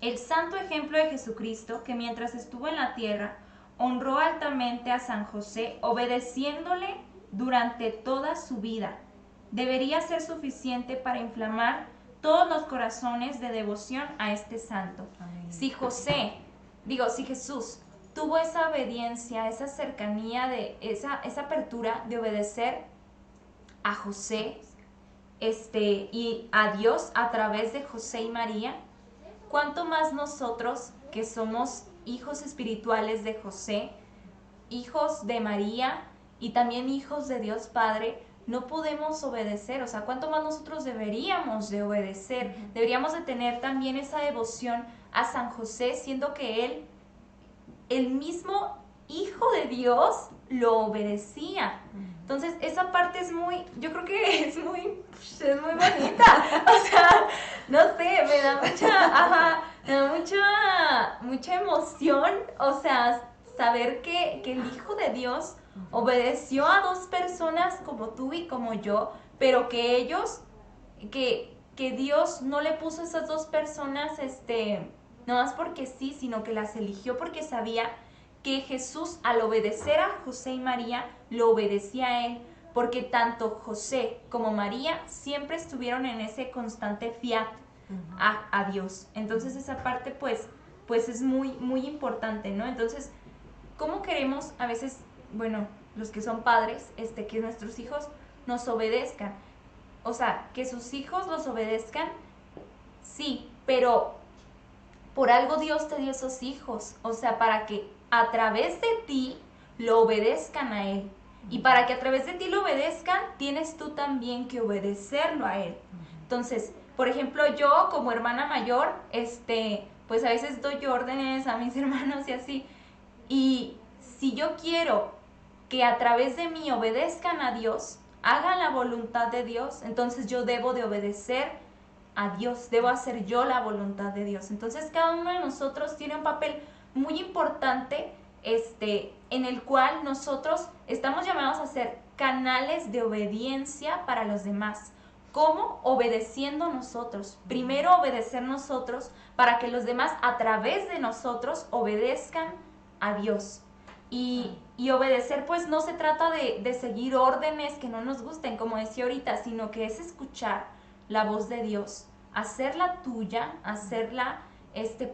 el santo ejemplo de Jesucristo, que mientras estuvo en la tierra, honró altamente a San José, obedeciéndole durante toda su vida, debería ser suficiente para inflamar todos los corazones de devoción a este santo. Amén. Si Jesús tuvo esa obediencia, esa cercanía, esa apertura de obedecer a José y a Dios a través de José y María, ¿cuánto más nosotros que somos hijos espirituales de José, hijos de María y también hijos de Dios Padre, no podemos obedecer? O sea, ¿cuánto más nosotros deberíamos de obedecer? Deberíamos de tener también esa devoción a San José, siendo que él, el mismo Hijo de Dios, lo obedecía. Entonces, esa parte es yo creo que es muy bonita. O sea, no sé, me da mucha emoción, o sea, saber que el Hijo de Dios obedeció a dos personas como tú y como yo, pero que que Dios no le puso a esas dos personas, no más porque sí, sino que las eligió porque sabía que Jesús, al obedecer a José y María, lo obedecía a él, porque tanto José como María siempre estuvieron en ese constante fiat a Dios. Entonces esa parte pues es muy, muy importante, ¿no? Entonces, ¿cómo queremos a veces, bueno, los que son padres, que nuestros hijos nos obedezcan? O sea, que sus hijos los obedezcan, sí, pero por algo Dios te dio esos hijos, o sea, para que a través de ti lo obedezcan a Él. Y para que a través de ti lo obedezcan, tienes tú también que obedecerlo a Él. Entonces, por ejemplo, yo como hermana mayor, pues a veces doy órdenes a mis hermanos y así. Y si yo quiero que a través de mí obedezcan a Dios, hagan la voluntad de Dios, entonces yo debo de obedecer a Dios, debo hacer yo la voluntad de Dios. Entonces cada uno de nosotros tiene un papel muy importante, en el cual nosotros estamos llamados a ser canales de obediencia para los demás. ¿Cómo? Obedeciendo nosotros. Primero obedecer nosotros para que los demás a través de nosotros obedezcan a Dios. Y obedecer pues no se trata de seguir órdenes que no nos gusten, como decía ahorita, sino que es escuchar la voz de Dios, hacerla tuya, hacerla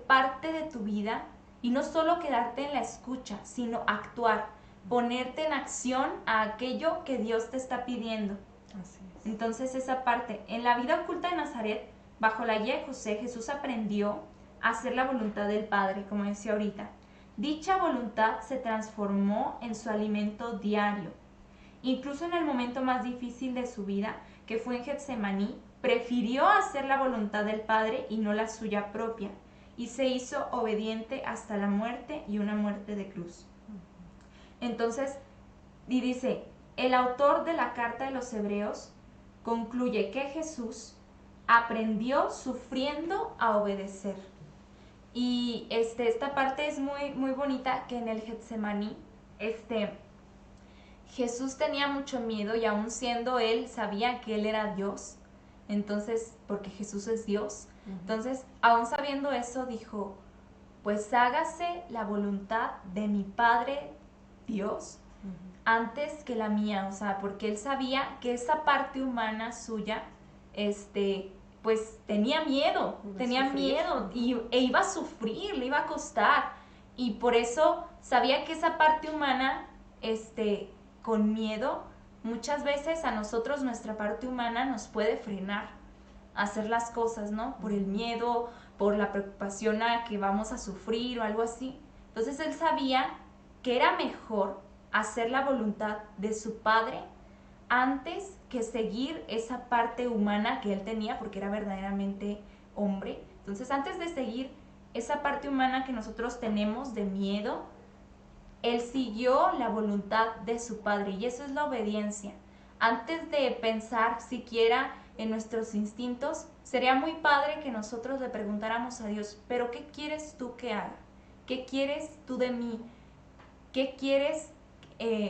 parte de tu vida y no solo quedarte en la escucha, sino actuar, ponerte en acción a aquello que Dios te está pidiendo. Así es. Entonces esa parte, en la vida oculta de Nazaret, bajo la guía de José, Jesús aprendió a hacer la voluntad del Padre, como decía ahorita. Dicha voluntad se transformó en su alimento diario. Incluso en el momento más difícil de su vida, que fue en Getsemaní, prefirió hacer la voluntad del Padre y no la suya propia, y se hizo obediente hasta la muerte y una muerte de cruz. Entonces, y dice, el autor de la carta de los Hebreos concluye que Jesús aprendió sufriendo a obedecer. Y esta parte es muy, muy bonita, que en el Getsemaní, Jesús tenía mucho miedo y aún siendo él, sabía que él era Dios. Entonces, porque Jesús es Dios. Entonces, aún sabiendo eso, dijo, pues hágase la voluntad de mi Padre Dios antes que la mía. O sea, porque él sabía que esa parte humana suya, pues tenía miedo, e iba a sufrir, le iba a costar. Y por eso sabía que esa parte humana, con miedo, muchas veces a nosotros nuestra parte humana nos puede frenar a hacer las cosas, ¿no? Por el miedo, por la preocupación a que vamos a sufrir o algo así. Entonces él sabía que era mejor hacer la voluntad de su Padre antes que seguir esa parte humana que él tenía, porque era verdaderamente hombre. Entonces, antes de seguir esa parte humana que nosotros tenemos de miedo, él siguió la voluntad de su Padre, y eso es la obediencia. Antes de pensar siquiera en nuestros instintos, sería muy padre que nosotros le preguntáramos a Dios, ¿pero qué quieres tú que haga? ¿Qué quieres tú de mí? ¿Qué quieres?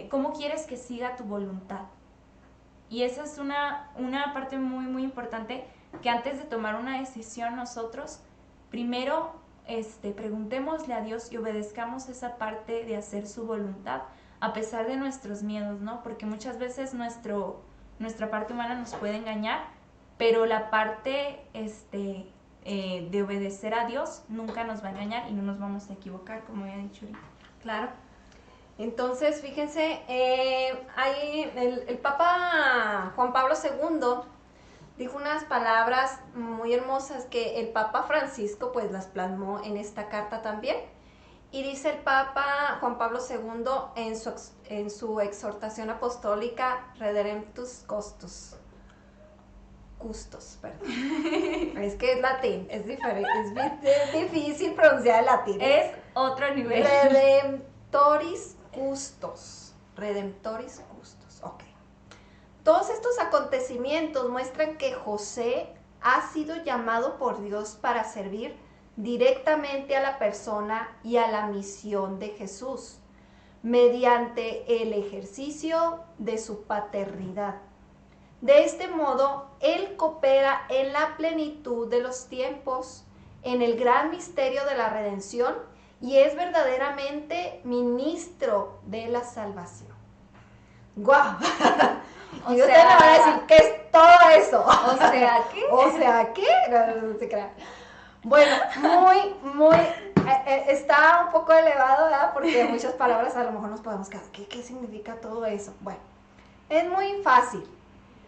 ¿Cómo quieres que siga tu voluntad? Y esa es una parte muy, muy importante, que antes de tomar una decisión nosotros, primero preguntémosle a Dios y obedezcamos esa parte de hacer su voluntad, a pesar de nuestros miedos, ¿no? Porque muchas veces nuestra parte humana nos puede engañar, pero la parte de obedecer a Dios nunca nos va a engañar y no nos vamos a equivocar, como había dicho ahorita. Claro. Entonces, fíjense, ahí el Papa Juan Pablo II dijo unas palabras muy hermosas que el Papa Francisco pues las plasmó en esta carta también. Y dice el Papa Juan Pablo II en su exhortación apostólica Redemptus Custos, perdón. Es que es latín, es diferente, es difícil pronunciar el latín. Es otro nivel. Redemptoris Custos, ok. Todos estos acontecimientos muestran que José ha sido llamado por Dios para servir directamente a la persona y a la misión de Jesús, mediante el ejercicio de su paternidad. De este modo, Él coopera en la plenitud de los tiempos, en el gran misterio de la redención, y es verdaderamente ministro de la salvación. ¡Guau! Y ustedes me van a decir, ¿qué es todo eso? O sea, ¿qué? O sea, ¿qué? No se crean. Bueno, muy, está un poco elevado, ¿verdad? Porque muchas palabras a lo mejor nos podemos quedar, ¿qué significa todo eso? Bueno, es muy fácil.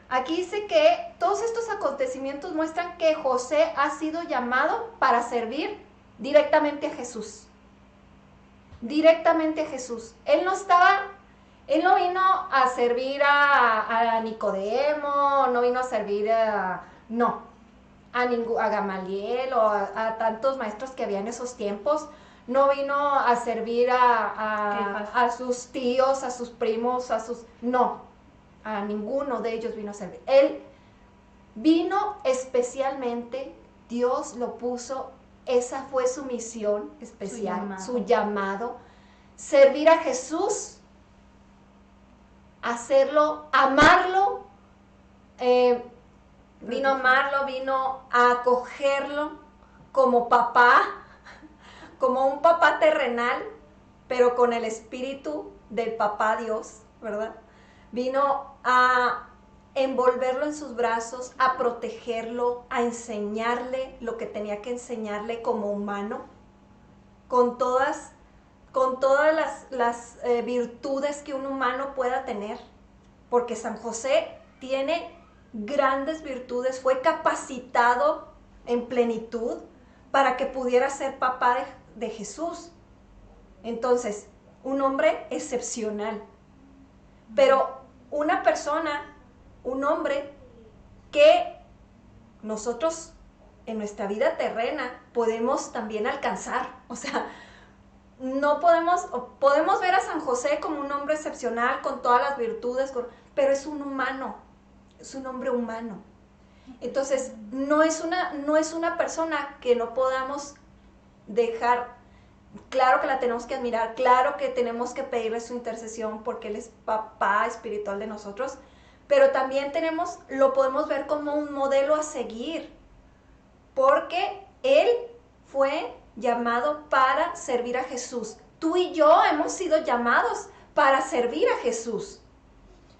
Aquí dice que todos estos acontecimientos muestran que José ha sido llamado para servir directamente a Jesús. Directamente a Jesús. Él no vino a servir a Nicodemo, no vino a servir a Gamaliel o a tantos maestros que había en esos tiempos. No vino a servir a sus tíos, a sus primos, no, a ninguno de ellos vino a servir. Él vino especialmente, Dios lo puso, esa fue su misión especial, su llamado, servir a Jesús, hacerlo, amarlo, vino a amarlo, vino a acogerlo como papá, como un papá terrenal, pero con el espíritu del papá Dios, ¿verdad? Vino a envolverlo en sus brazos, a protegerlo, a enseñarle lo que tenía que enseñarle como humano, con todas las virtudes que un humano pueda tener, porque San José tiene grandes virtudes, fue capacitado en plenitud para que pudiera ser papá de Jesús. Entonces, un hombre excepcional, pero una persona, un hombre que nosotros en nuestra vida terrena podemos también alcanzar. O sea, no podemos ver a San José como un hombre excepcional con todas las virtudes, pero es un humano, es un hombre humano. Entonces, no es una persona que no podamos dejar. Claro que la tenemos que admirar, claro que tenemos que pedirle su intercesión porque Él es papá espiritual de nosotros, pero también lo podemos ver como un modelo a seguir, porque Él fue llamado para servir a Jesús. Tú y yo hemos sido llamados para servir a Jesús.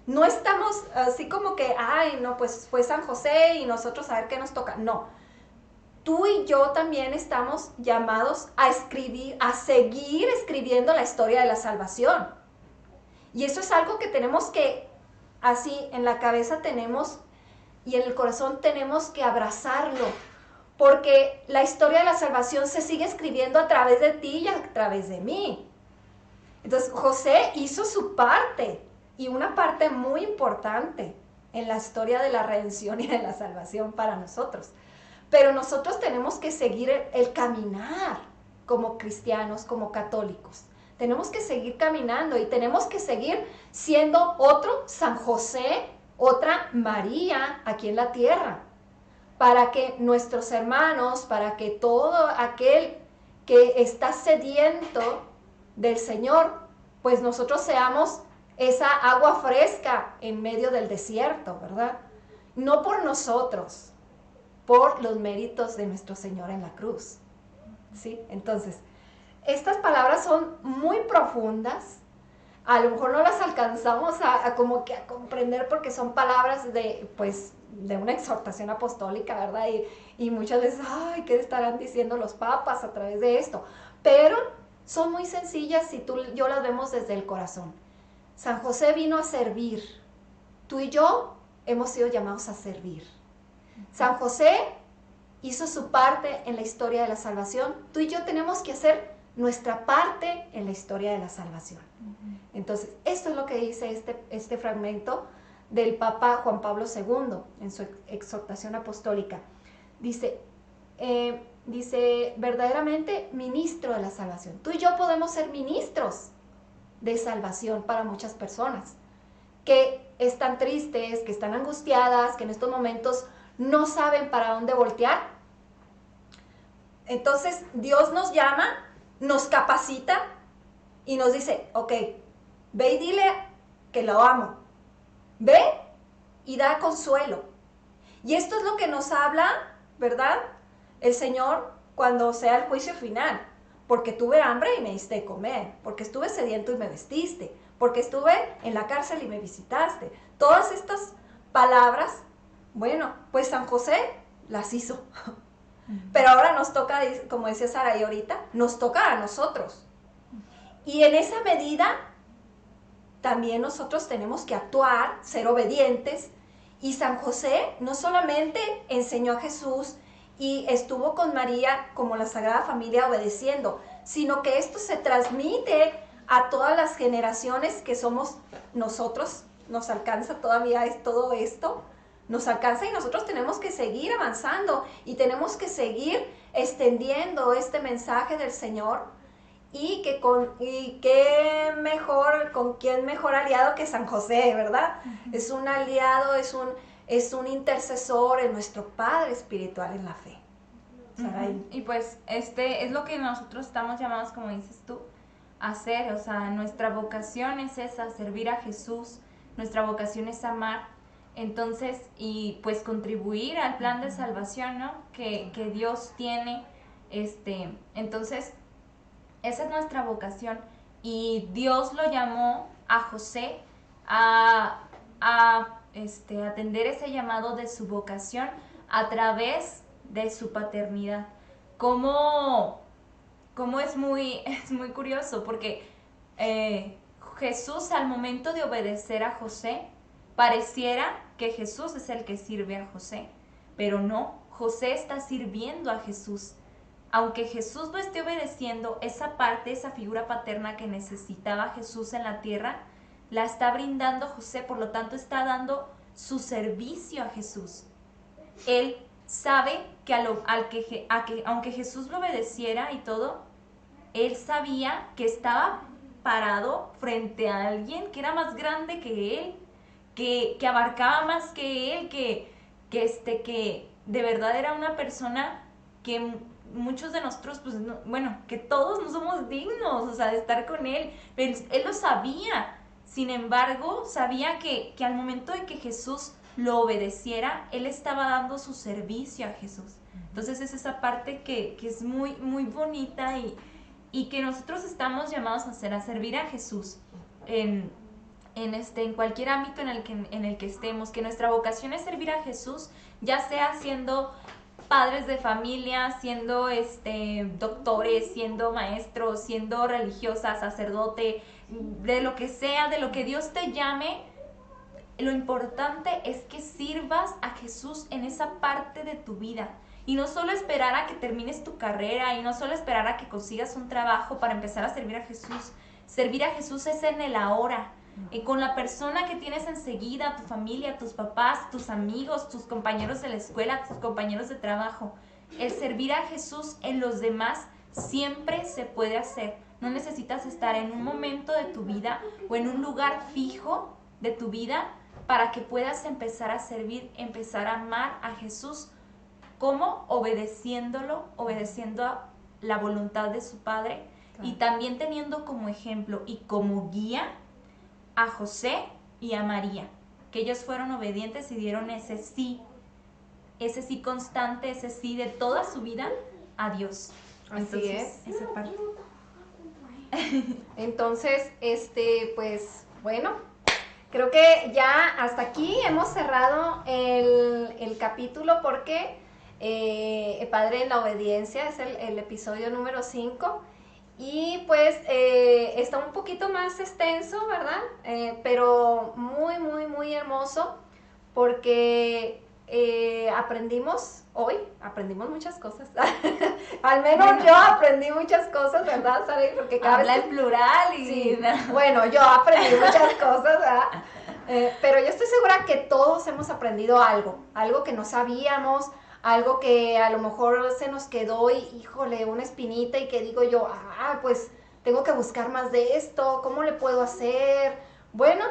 No estamos así como que, ay, no, pues fue San José y nosotros a ver qué nos toca. No. Tú y yo también estamos llamados a seguir escribiendo la historia de la salvación. Y eso es algo que tenemos que, así en la cabeza tenemos y en el corazón tenemos que abrazarlo. Porque la historia de la salvación se sigue escribiendo a través de ti y a través de mí. Entonces, José hizo su parte, y una parte muy importante en la historia de la redención y de la salvación para nosotros. Pero nosotros tenemos que seguir el caminar como cristianos, como católicos. Tenemos que seguir caminando y tenemos que seguir siendo otro San José, otra María aquí en la tierra, para que nuestros hermanos, para que todo aquel que está sediento del Señor, pues nosotros seamos esa agua fresca en medio del desierto, ¿verdad? No por nosotros, por los méritos de nuestro Señor en la cruz, ¿sí? Entonces, estas palabras son muy profundas. A lo mejor no las alcanzamos a comprender porque son palabras de una exhortación apostólica, ¿verdad? Y muchas veces, ay, ¿qué estarán diciendo los papas a través de esto? Pero son muy sencillas y yo las vemos desde el corazón. San José vino a servir. Tú y yo hemos sido llamados a servir. San José hizo su parte en la historia de la salvación. Tú y yo tenemos que hacer nuestra parte en la historia de la salvación. Entonces, esto es lo que dice este fragmento del Papa Juan Pablo II en su exhortación apostólica. Dice, verdaderamente ministro de la salvación. Tú y yo podemos ser ministros de salvación para muchas personas que están tristes, que están angustiadas, que en estos momentos no saben para dónde voltear. Entonces, Dios nos llama, nos capacita y nos dice, ok, ve y dile que lo amo. Ve y da consuelo. Y esto es lo que nos habla, ¿verdad? El Señor cuando sea el juicio final. Porque tuve hambre y me diste de comer. Porque estuve sediento y me vestiste. Porque estuve en la cárcel y me visitaste. Todas estas palabras, bueno, pues San José las hizo. Pero ahora nos toca, como decía Saraí ahorita, nos toca a nosotros. Y en esa medida también nosotros tenemos que actuar, ser obedientes. Y San José no solamente enseñó a Jesús y estuvo con María como la Sagrada Familia obedeciendo, sino que esto se transmite a todas las generaciones que somos nosotros. Nos alcanza todavía todo esto, nos alcanza y nosotros tenemos que seguir avanzando y tenemos que seguir extendiendo este mensaje del Señor. Y qué mejor, con quién mejor aliado que San José, ¿verdad? Es un aliado, es un intercesor, en nuestro Padre espiritual en la fe. Y pues es lo que nosotros estamos llamados, como dices tú, a hacer. O sea, nuestra vocación es esa, servir a Jesús, nuestra vocación es amar. Entonces, y pues contribuir al plan de salvación, ¿no? Que Dios tiene. Entonces, esa es nuestra vocación. Y Dios lo llamó a José a atender ese llamado de su vocación a través de su paternidad. Como es muy curioso, porque Jesús, al momento de obedecer a José, pareciera que Jesús es el que sirve a José, pero no, José está sirviendo a Jesús. Aunque Jesús lo esté obedeciendo, esa parte, esa figura paterna que necesitaba Jesús en la tierra, la está brindando José, por lo tanto está dando su servicio a Jesús. Él sabe que, aunque Jesús lo obedeciera y todo, él sabía que estaba parado frente a alguien que era más grande que él, que abarcaba más que él, que de verdad era una persona que muchos de nosotros, pues, no, bueno, que todos no somos dignos, o sea, de estar con él. Él lo sabía. Sin embargo, sabía que al momento de que Jesús lo obedeciera, él estaba dando su servicio a Jesús. Entonces es esa parte que es muy, muy bonita y que nosotros estamos llamados a hacer, a servir a Jesús en cualquier ámbito en el que estemos, que nuestra vocación es servir a Jesús, ya sea siendo padres de familia, siendo doctores, siendo maestros, siendo religiosa, sacerdote, de lo que sea, de lo que Dios te llame. Lo importante es que sirvas a Jesús en esa parte de tu vida. Y no solo esperar a que termines tu carrera, y no solo esperar a que consigas un trabajo para empezar a servir a Jesús. Servir a Jesús es en el ahora. Con la persona que tienes enseguida, tu familia, tus papás, tus amigos, tus compañeros de la escuela, tus compañeros de trabajo. El servir a Jesús en los demás siempre se puede hacer. No necesitas estar en un momento de tu vida o en un lugar fijo de tu vida para que puedas empezar a servir, empezar a amar a Jesús. ¿Cómo? Obedeciendo a la voluntad de su Padre, claro. Y también teniendo como ejemplo y como guía a José y a María, que ellos fueron obedientes y dieron ese sí constante, ese sí de toda su vida a Dios. Así es. Esa parte. Entonces, pues, bueno, creo que ya hasta aquí hemos cerrado el capítulo porque Padre en la Obediencia es el episodio número 5. Y pues está un poquito más extenso, ¿verdad? Pero muy, muy, muy hermoso porque aprendimos muchas cosas. Al menos yo aprendí muchas cosas, ¿verdad, Sara? Porque cada habla vez en plural y... Sí, bueno, yo aprendí muchas cosas, ¿verdad? Pero yo estoy segura que todos hemos aprendido algo que no sabíamos, algo que a lo mejor se nos quedó y, híjole, una espinita y que digo yo, pues tengo que buscar más de esto, ¿cómo le puedo hacer? Bueno,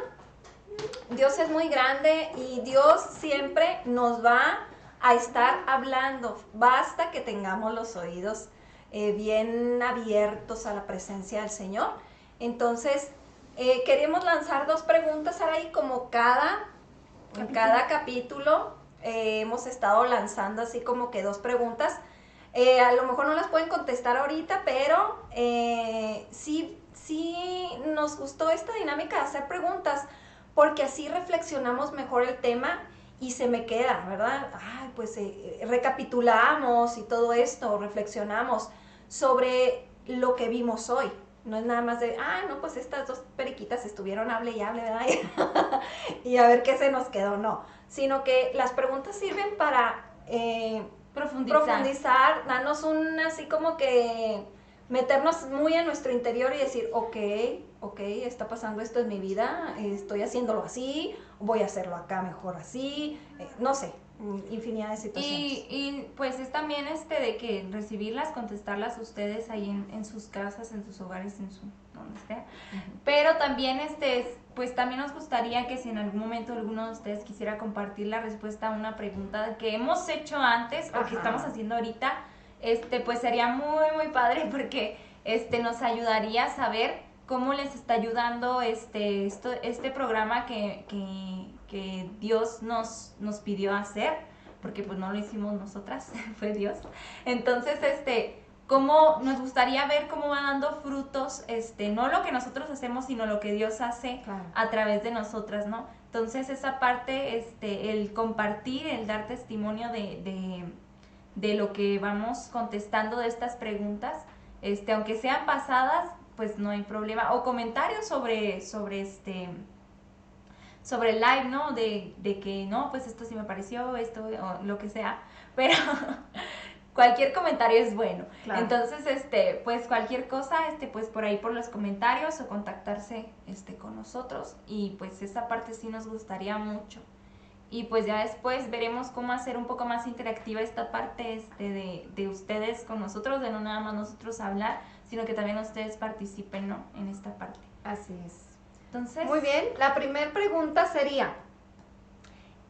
Dios es muy grande y Dios siempre nos va a estar hablando. Basta que tengamos los oídos bien abiertos a la presencia del Señor. Entonces, queremos lanzar 2 preguntas ahí como en cada capítulo. Hemos estado lanzando así como que 2 preguntas. A lo mejor no las pueden contestar ahorita, pero sí nos gustó esta dinámica de hacer preguntas, porque así reflexionamos mejor el tema y se me queda, ¿verdad? Pues recapitulamos y todo esto, reflexionamos sobre lo que vimos hoy. No es nada más de, no, pues estas 2 periquitas estuvieron hable y hable, ¿verdad? Y a ver qué se nos quedó, no. Sino que las preguntas sirven para profundizar, darnos así como que meternos muy en nuestro interior y decir, ok, está pasando esto en mi vida, estoy haciéndolo así, voy a hacerlo acá mejor así, no sé, infinidad de situaciones. Y pues es también de que recibirlas, contestarlas ustedes ahí en sus casas, en sus hogares, donde sea. Uh-huh. Pero también pues también nos gustaría que si en algún momento alguno de ustedes quisiera compartir la respuesta a una pregunta que hemos hecho antes o que estamos haciendo ahorita, pues sería muy, muy padre porque nos ayudaría a saber cómo les está ayudando este programa que que Dios nos pidió hacer, porque pues no lo hicimos nosotras, fue Dios. Entonces, cómo nos gustaría ver cómo va dando frutos, no lo que nosotros hacemos, sino lo que Dios hace Claro. a través de nosotras, ¿no? Entonces, esa parte, el compartir, el dar testimonio de lo que vamos contestando de estas preguntas, aunque sean pasadas, pues no hay problema. O comentarios sobre el live, ¿no? De que no, pues esto sí me pareció, esto, o lo que sea. Pero cualquier comentario es bueno. Claro. Entonces, pues cualquier cosa, pues por ahí por los comentarios o contactarse, con nosotros. Y pues esa parte sí nos gustaría mucho. Y pues ya después veremos cómo hacer un poco más interactiva esta parte de ustedes con nosotros, de no nada más nosotros hablar, sino que también ustedes participen, ¿no? En esta parte. Así es. Entonces, Muy bien, la primera pregunta sería,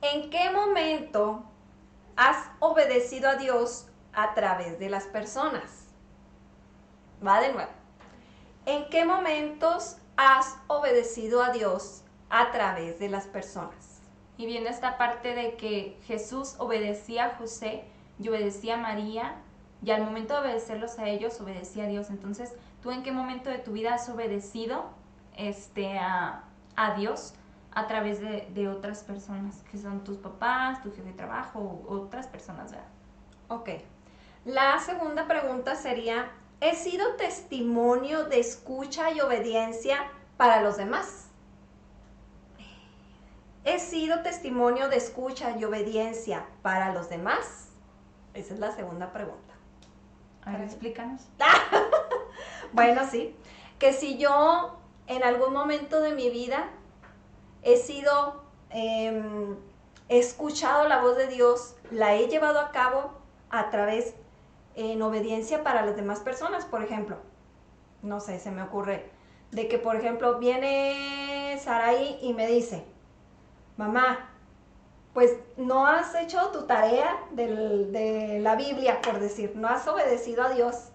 ¿en qué momento has obedecido a Dios a través de las personas? Va de nuevo. ¿En qué momentos has obedecido a Dios a través de las personas? y viendo esta parte de que Jesús obedecía a José y obedecía a María, y al momento de obedecerlos a ellos, obedecía a Dios. Entonces, ¿tú en qué momento de tu vida has obedecido a Dios a través de otras personas, que son tus papás, tu jefe de trabajo o otras personas, ¿verdad? Ok. La segunda pregunta sería, ¿he sido testimonio de escucha y obediencia para los demás? ¿He sido testimonio de escucha y obediencia para los demás? Esa es la segunda pregunta. A ver, explícanos. Bueno, sí, que si yo en algún momento de mi vida he sido, he escuchado la voz de Dios, la he llevado a cabo a través, en obediencia para las demás personas, por ejemplo, no sé, se me ocurre, de que por ejemplo viene Saraí y me dice, mamá, pues no has hecho tu tarea de la Biblia, por decir, no has obedecido a Dios.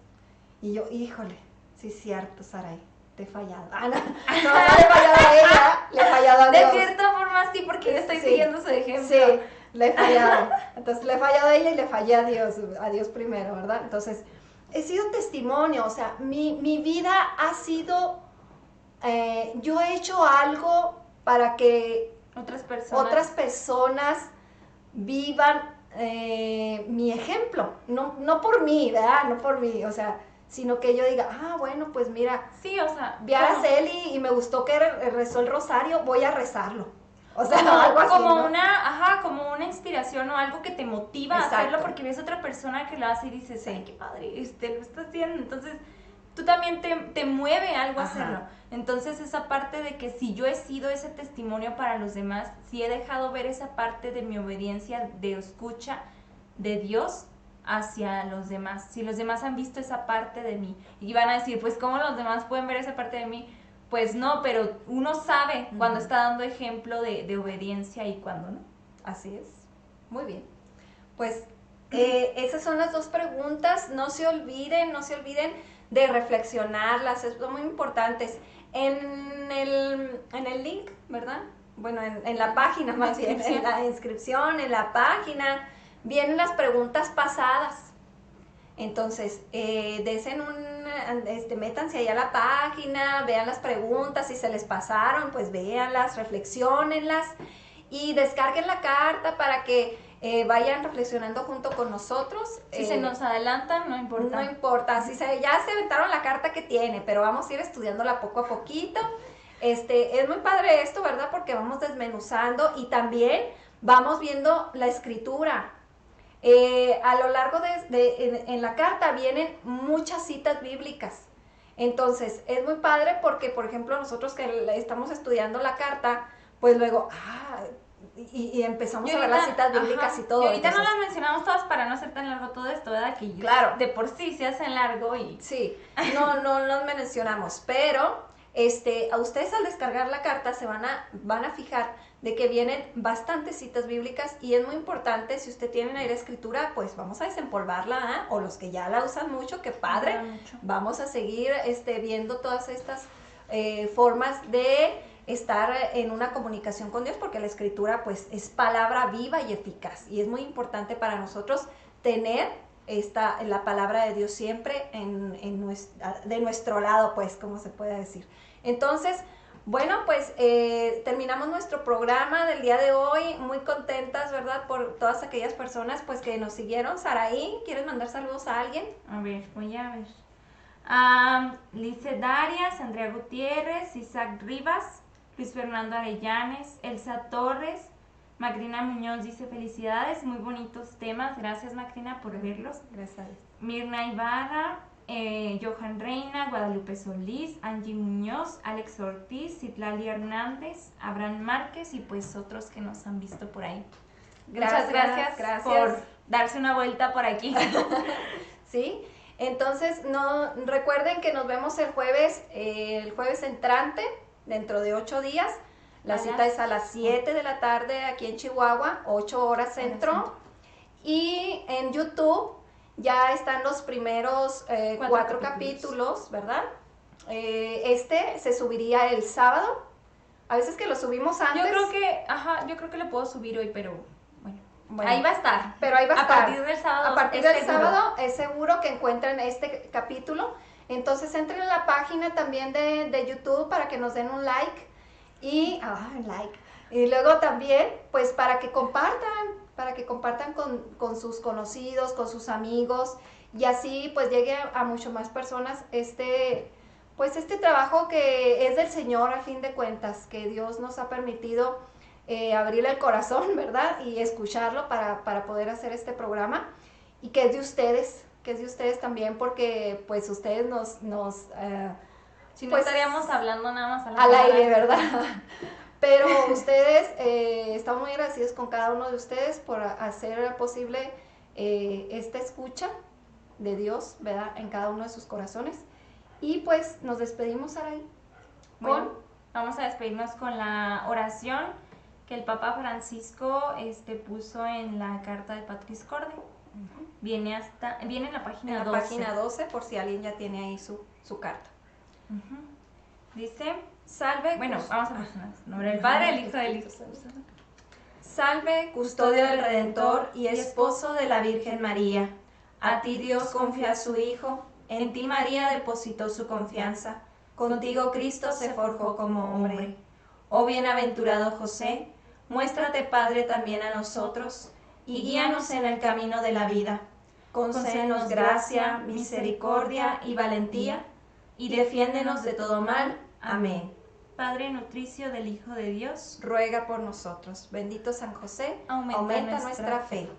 Y yo, híjole, sí es cierto, Saray, te he fallado. No le he fallado a ella, le he fallado a Dios. De cierta forma sí, porque yo estoy Sí, siguiendo su ejemplo. Sí, le he fallado. Entonces le he fallado a ella y le fallé a Dios primero, ¿verdad? Entonces, he sido testimonio, o sea, mi vida ha sido, yo he hecho algo para que otras personas vivan mi ejemplo, no por mí, ¿verdad? No por mí, o sea, sino que yo diga, bueno, pues mira, sí, o sea, vi a Araceli y me gustó que rezó el rosario, voy a rezarlo. O sea, como, algo así, como ¿no? como una inspiración o algo que te motiva a hacerlo, Exacto. porque ves a otra persona que lo hace y dices, ay, qué padre, lo está haciendo. Entonces, tú también te mueve algo a Ajá. hacerlo. Entonces, esa parte de que si yo he sido ese testimonio para los demás, si he dejado ver esa parte de mi obediencia, de escucha de Dios hacia los demás. Si los demás han visto esa parte de mí y van a decir, pues, ¿cómo los demás pueden ver esa parte de mí? Pues no, pero uno sabe cuando está dando ejemplo de obediencia y cuando no. Así es. Muy bien. Pues esas son las dos preguntas. No se olviden de reflexionarlas. Son muy importantes. En el link, ¿verdad? Bueno, en la página más bien, en la inscripción, en la página, vienen las preguntas pasadas. Entonces, métanse ahí a la página, vean las preguntas, si se les pasaron, pues véanlas, reflexionenlas y descarguen la carta para que vayan reflexionando junto con nosotros. Si se nos adelantan, no importa. No importa, ya se aventaron la carta que tiene, pero vamos a ir estudiándola poco a poquito. Es muy padre esto, ¿verdad? Porque vamos desmenuzando y también vamos viendo la escritura. A lo largo en la carta vienen muchas citas bíblicas. Entonces, es muy padre porque, por ejemplo, nosotros que estamos estudiando la carta, pues luego, y empezamos a ver las citas bíblicas y todo. Y ahorita entonces, no las mencionamos todas para no hacer tan largo todo esto, ¿verdad? Que claro, de por sí se hacen largo y... Sí, no las mencionamos, pero a ustedes al descargar la carta se van a fijar de que vienen bastantes citas bíblicas y es muy importante, si usted tiene ahí la escritura, pues vamos a desempolvarla, o los que ya la usan mucho, qué padre, vamos a seguir viendo todas estas formas de estar en una comunicación con Dios, porque la escritura pues es palabra viva y eficaz, y es muy importante para nosotros tener la palabra de Dios siempre de nuestro lado, pues, como se puede decir. Entonces, bueno, pues terminamos nuestro programa del día de hoy, muy contentas, ¿verdad? Por todas aquellas personas pues que nos siguieron. Saraí, ¿quieres mandar saludos a alguien? A ver, voy a ver. Lice Darias, Andrea Gutiérrez, Isaac Rivas, Luis Fernando Arellanes, Elsa Torres, Macrina Muñoz dice felicidades, muy bonitos temas, gracias Macrina por verlos. Gracias a Dios. Mirna Ibarra, Johan Reina, Guadalupe Solís, Angie Muñoz, Alex Ortiz, Citlali Hernández, Abraham Márquez y pues otros que nos han visto por ahí. Muchas gracias por darse una vuelta por aquí. Sí, entonces no recuerden que nos vemos el jueves entrante, dentro de 8 días. La cita es a las 7 de la tarde aquí en Chihuahua, 8 horas centro. Y en YouTube ya están los primeros 4 capítulos, ¿verdad? Se subiría el sábado. A veces que lo subimos antes. Yo creo que lo puedo subir hoy, pero bueno, ahí va a estar. Pero ahí va a estar. A partir del sábado. A partir del sábado es seguro que encuentren este capítulo. Entonces entren a la página también de YouTube para que nos den un like. Y luego también, pues para que compartan con sus conocidos, con sus amigos, y así pues llegue a mucho más personas este trabajo que es del Señor a fin de cuentas, que Dios nos ha permitido abrirle el corazón, ¿verdad? Y escucharlo para poder hacer este programa, y que es de ustedes también, porque pues ustedes si no estaríamos hablando nada más al aire, ¿verdad? Pero ustedes, estamos muy agradecidos con cada uno de ustedes por hacer posible esta escucha de Dios, ¿verdad? En cada uno de sus corazones. Y pues nos despedimos, Saraí. Bueno, vamos a despedirnos con la oración que el Papa Francisco puso en la carta de Patris Corde. Viene en la página 12. En la página 12, por si alguien ya tiene ahí su carta. Dice, salve, vamos a mencionar en nombre del Padre, del Hijo y del Espíritu Santo. Salve, custodio del Redentor y esposo de la Virgen María. A ti Dios confía a su Hijo, en ti María depositó su confianza, contigo Cristo se forjó como hombre. Oh bienaventurado José, muéstrate Padre también a nosotros, y guíanos en el camino de la vida. Concédenos gracia, misericordia y valentía, y defiéndenos de todo mal. Amén. Padre nutricio del Hijo de Dios, ruega por nosotros. Bendito San José, aumenta nuestra fe.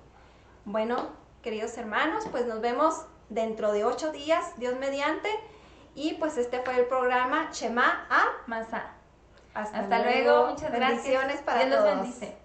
Bueno, queridos hermanos, pues nos vemos dentro de 8 días, Dios mediante, y pues este fue el programa Shema a Masá. Hasta luego, muchas gracias. Bendiciones para Dios los todos. bendice.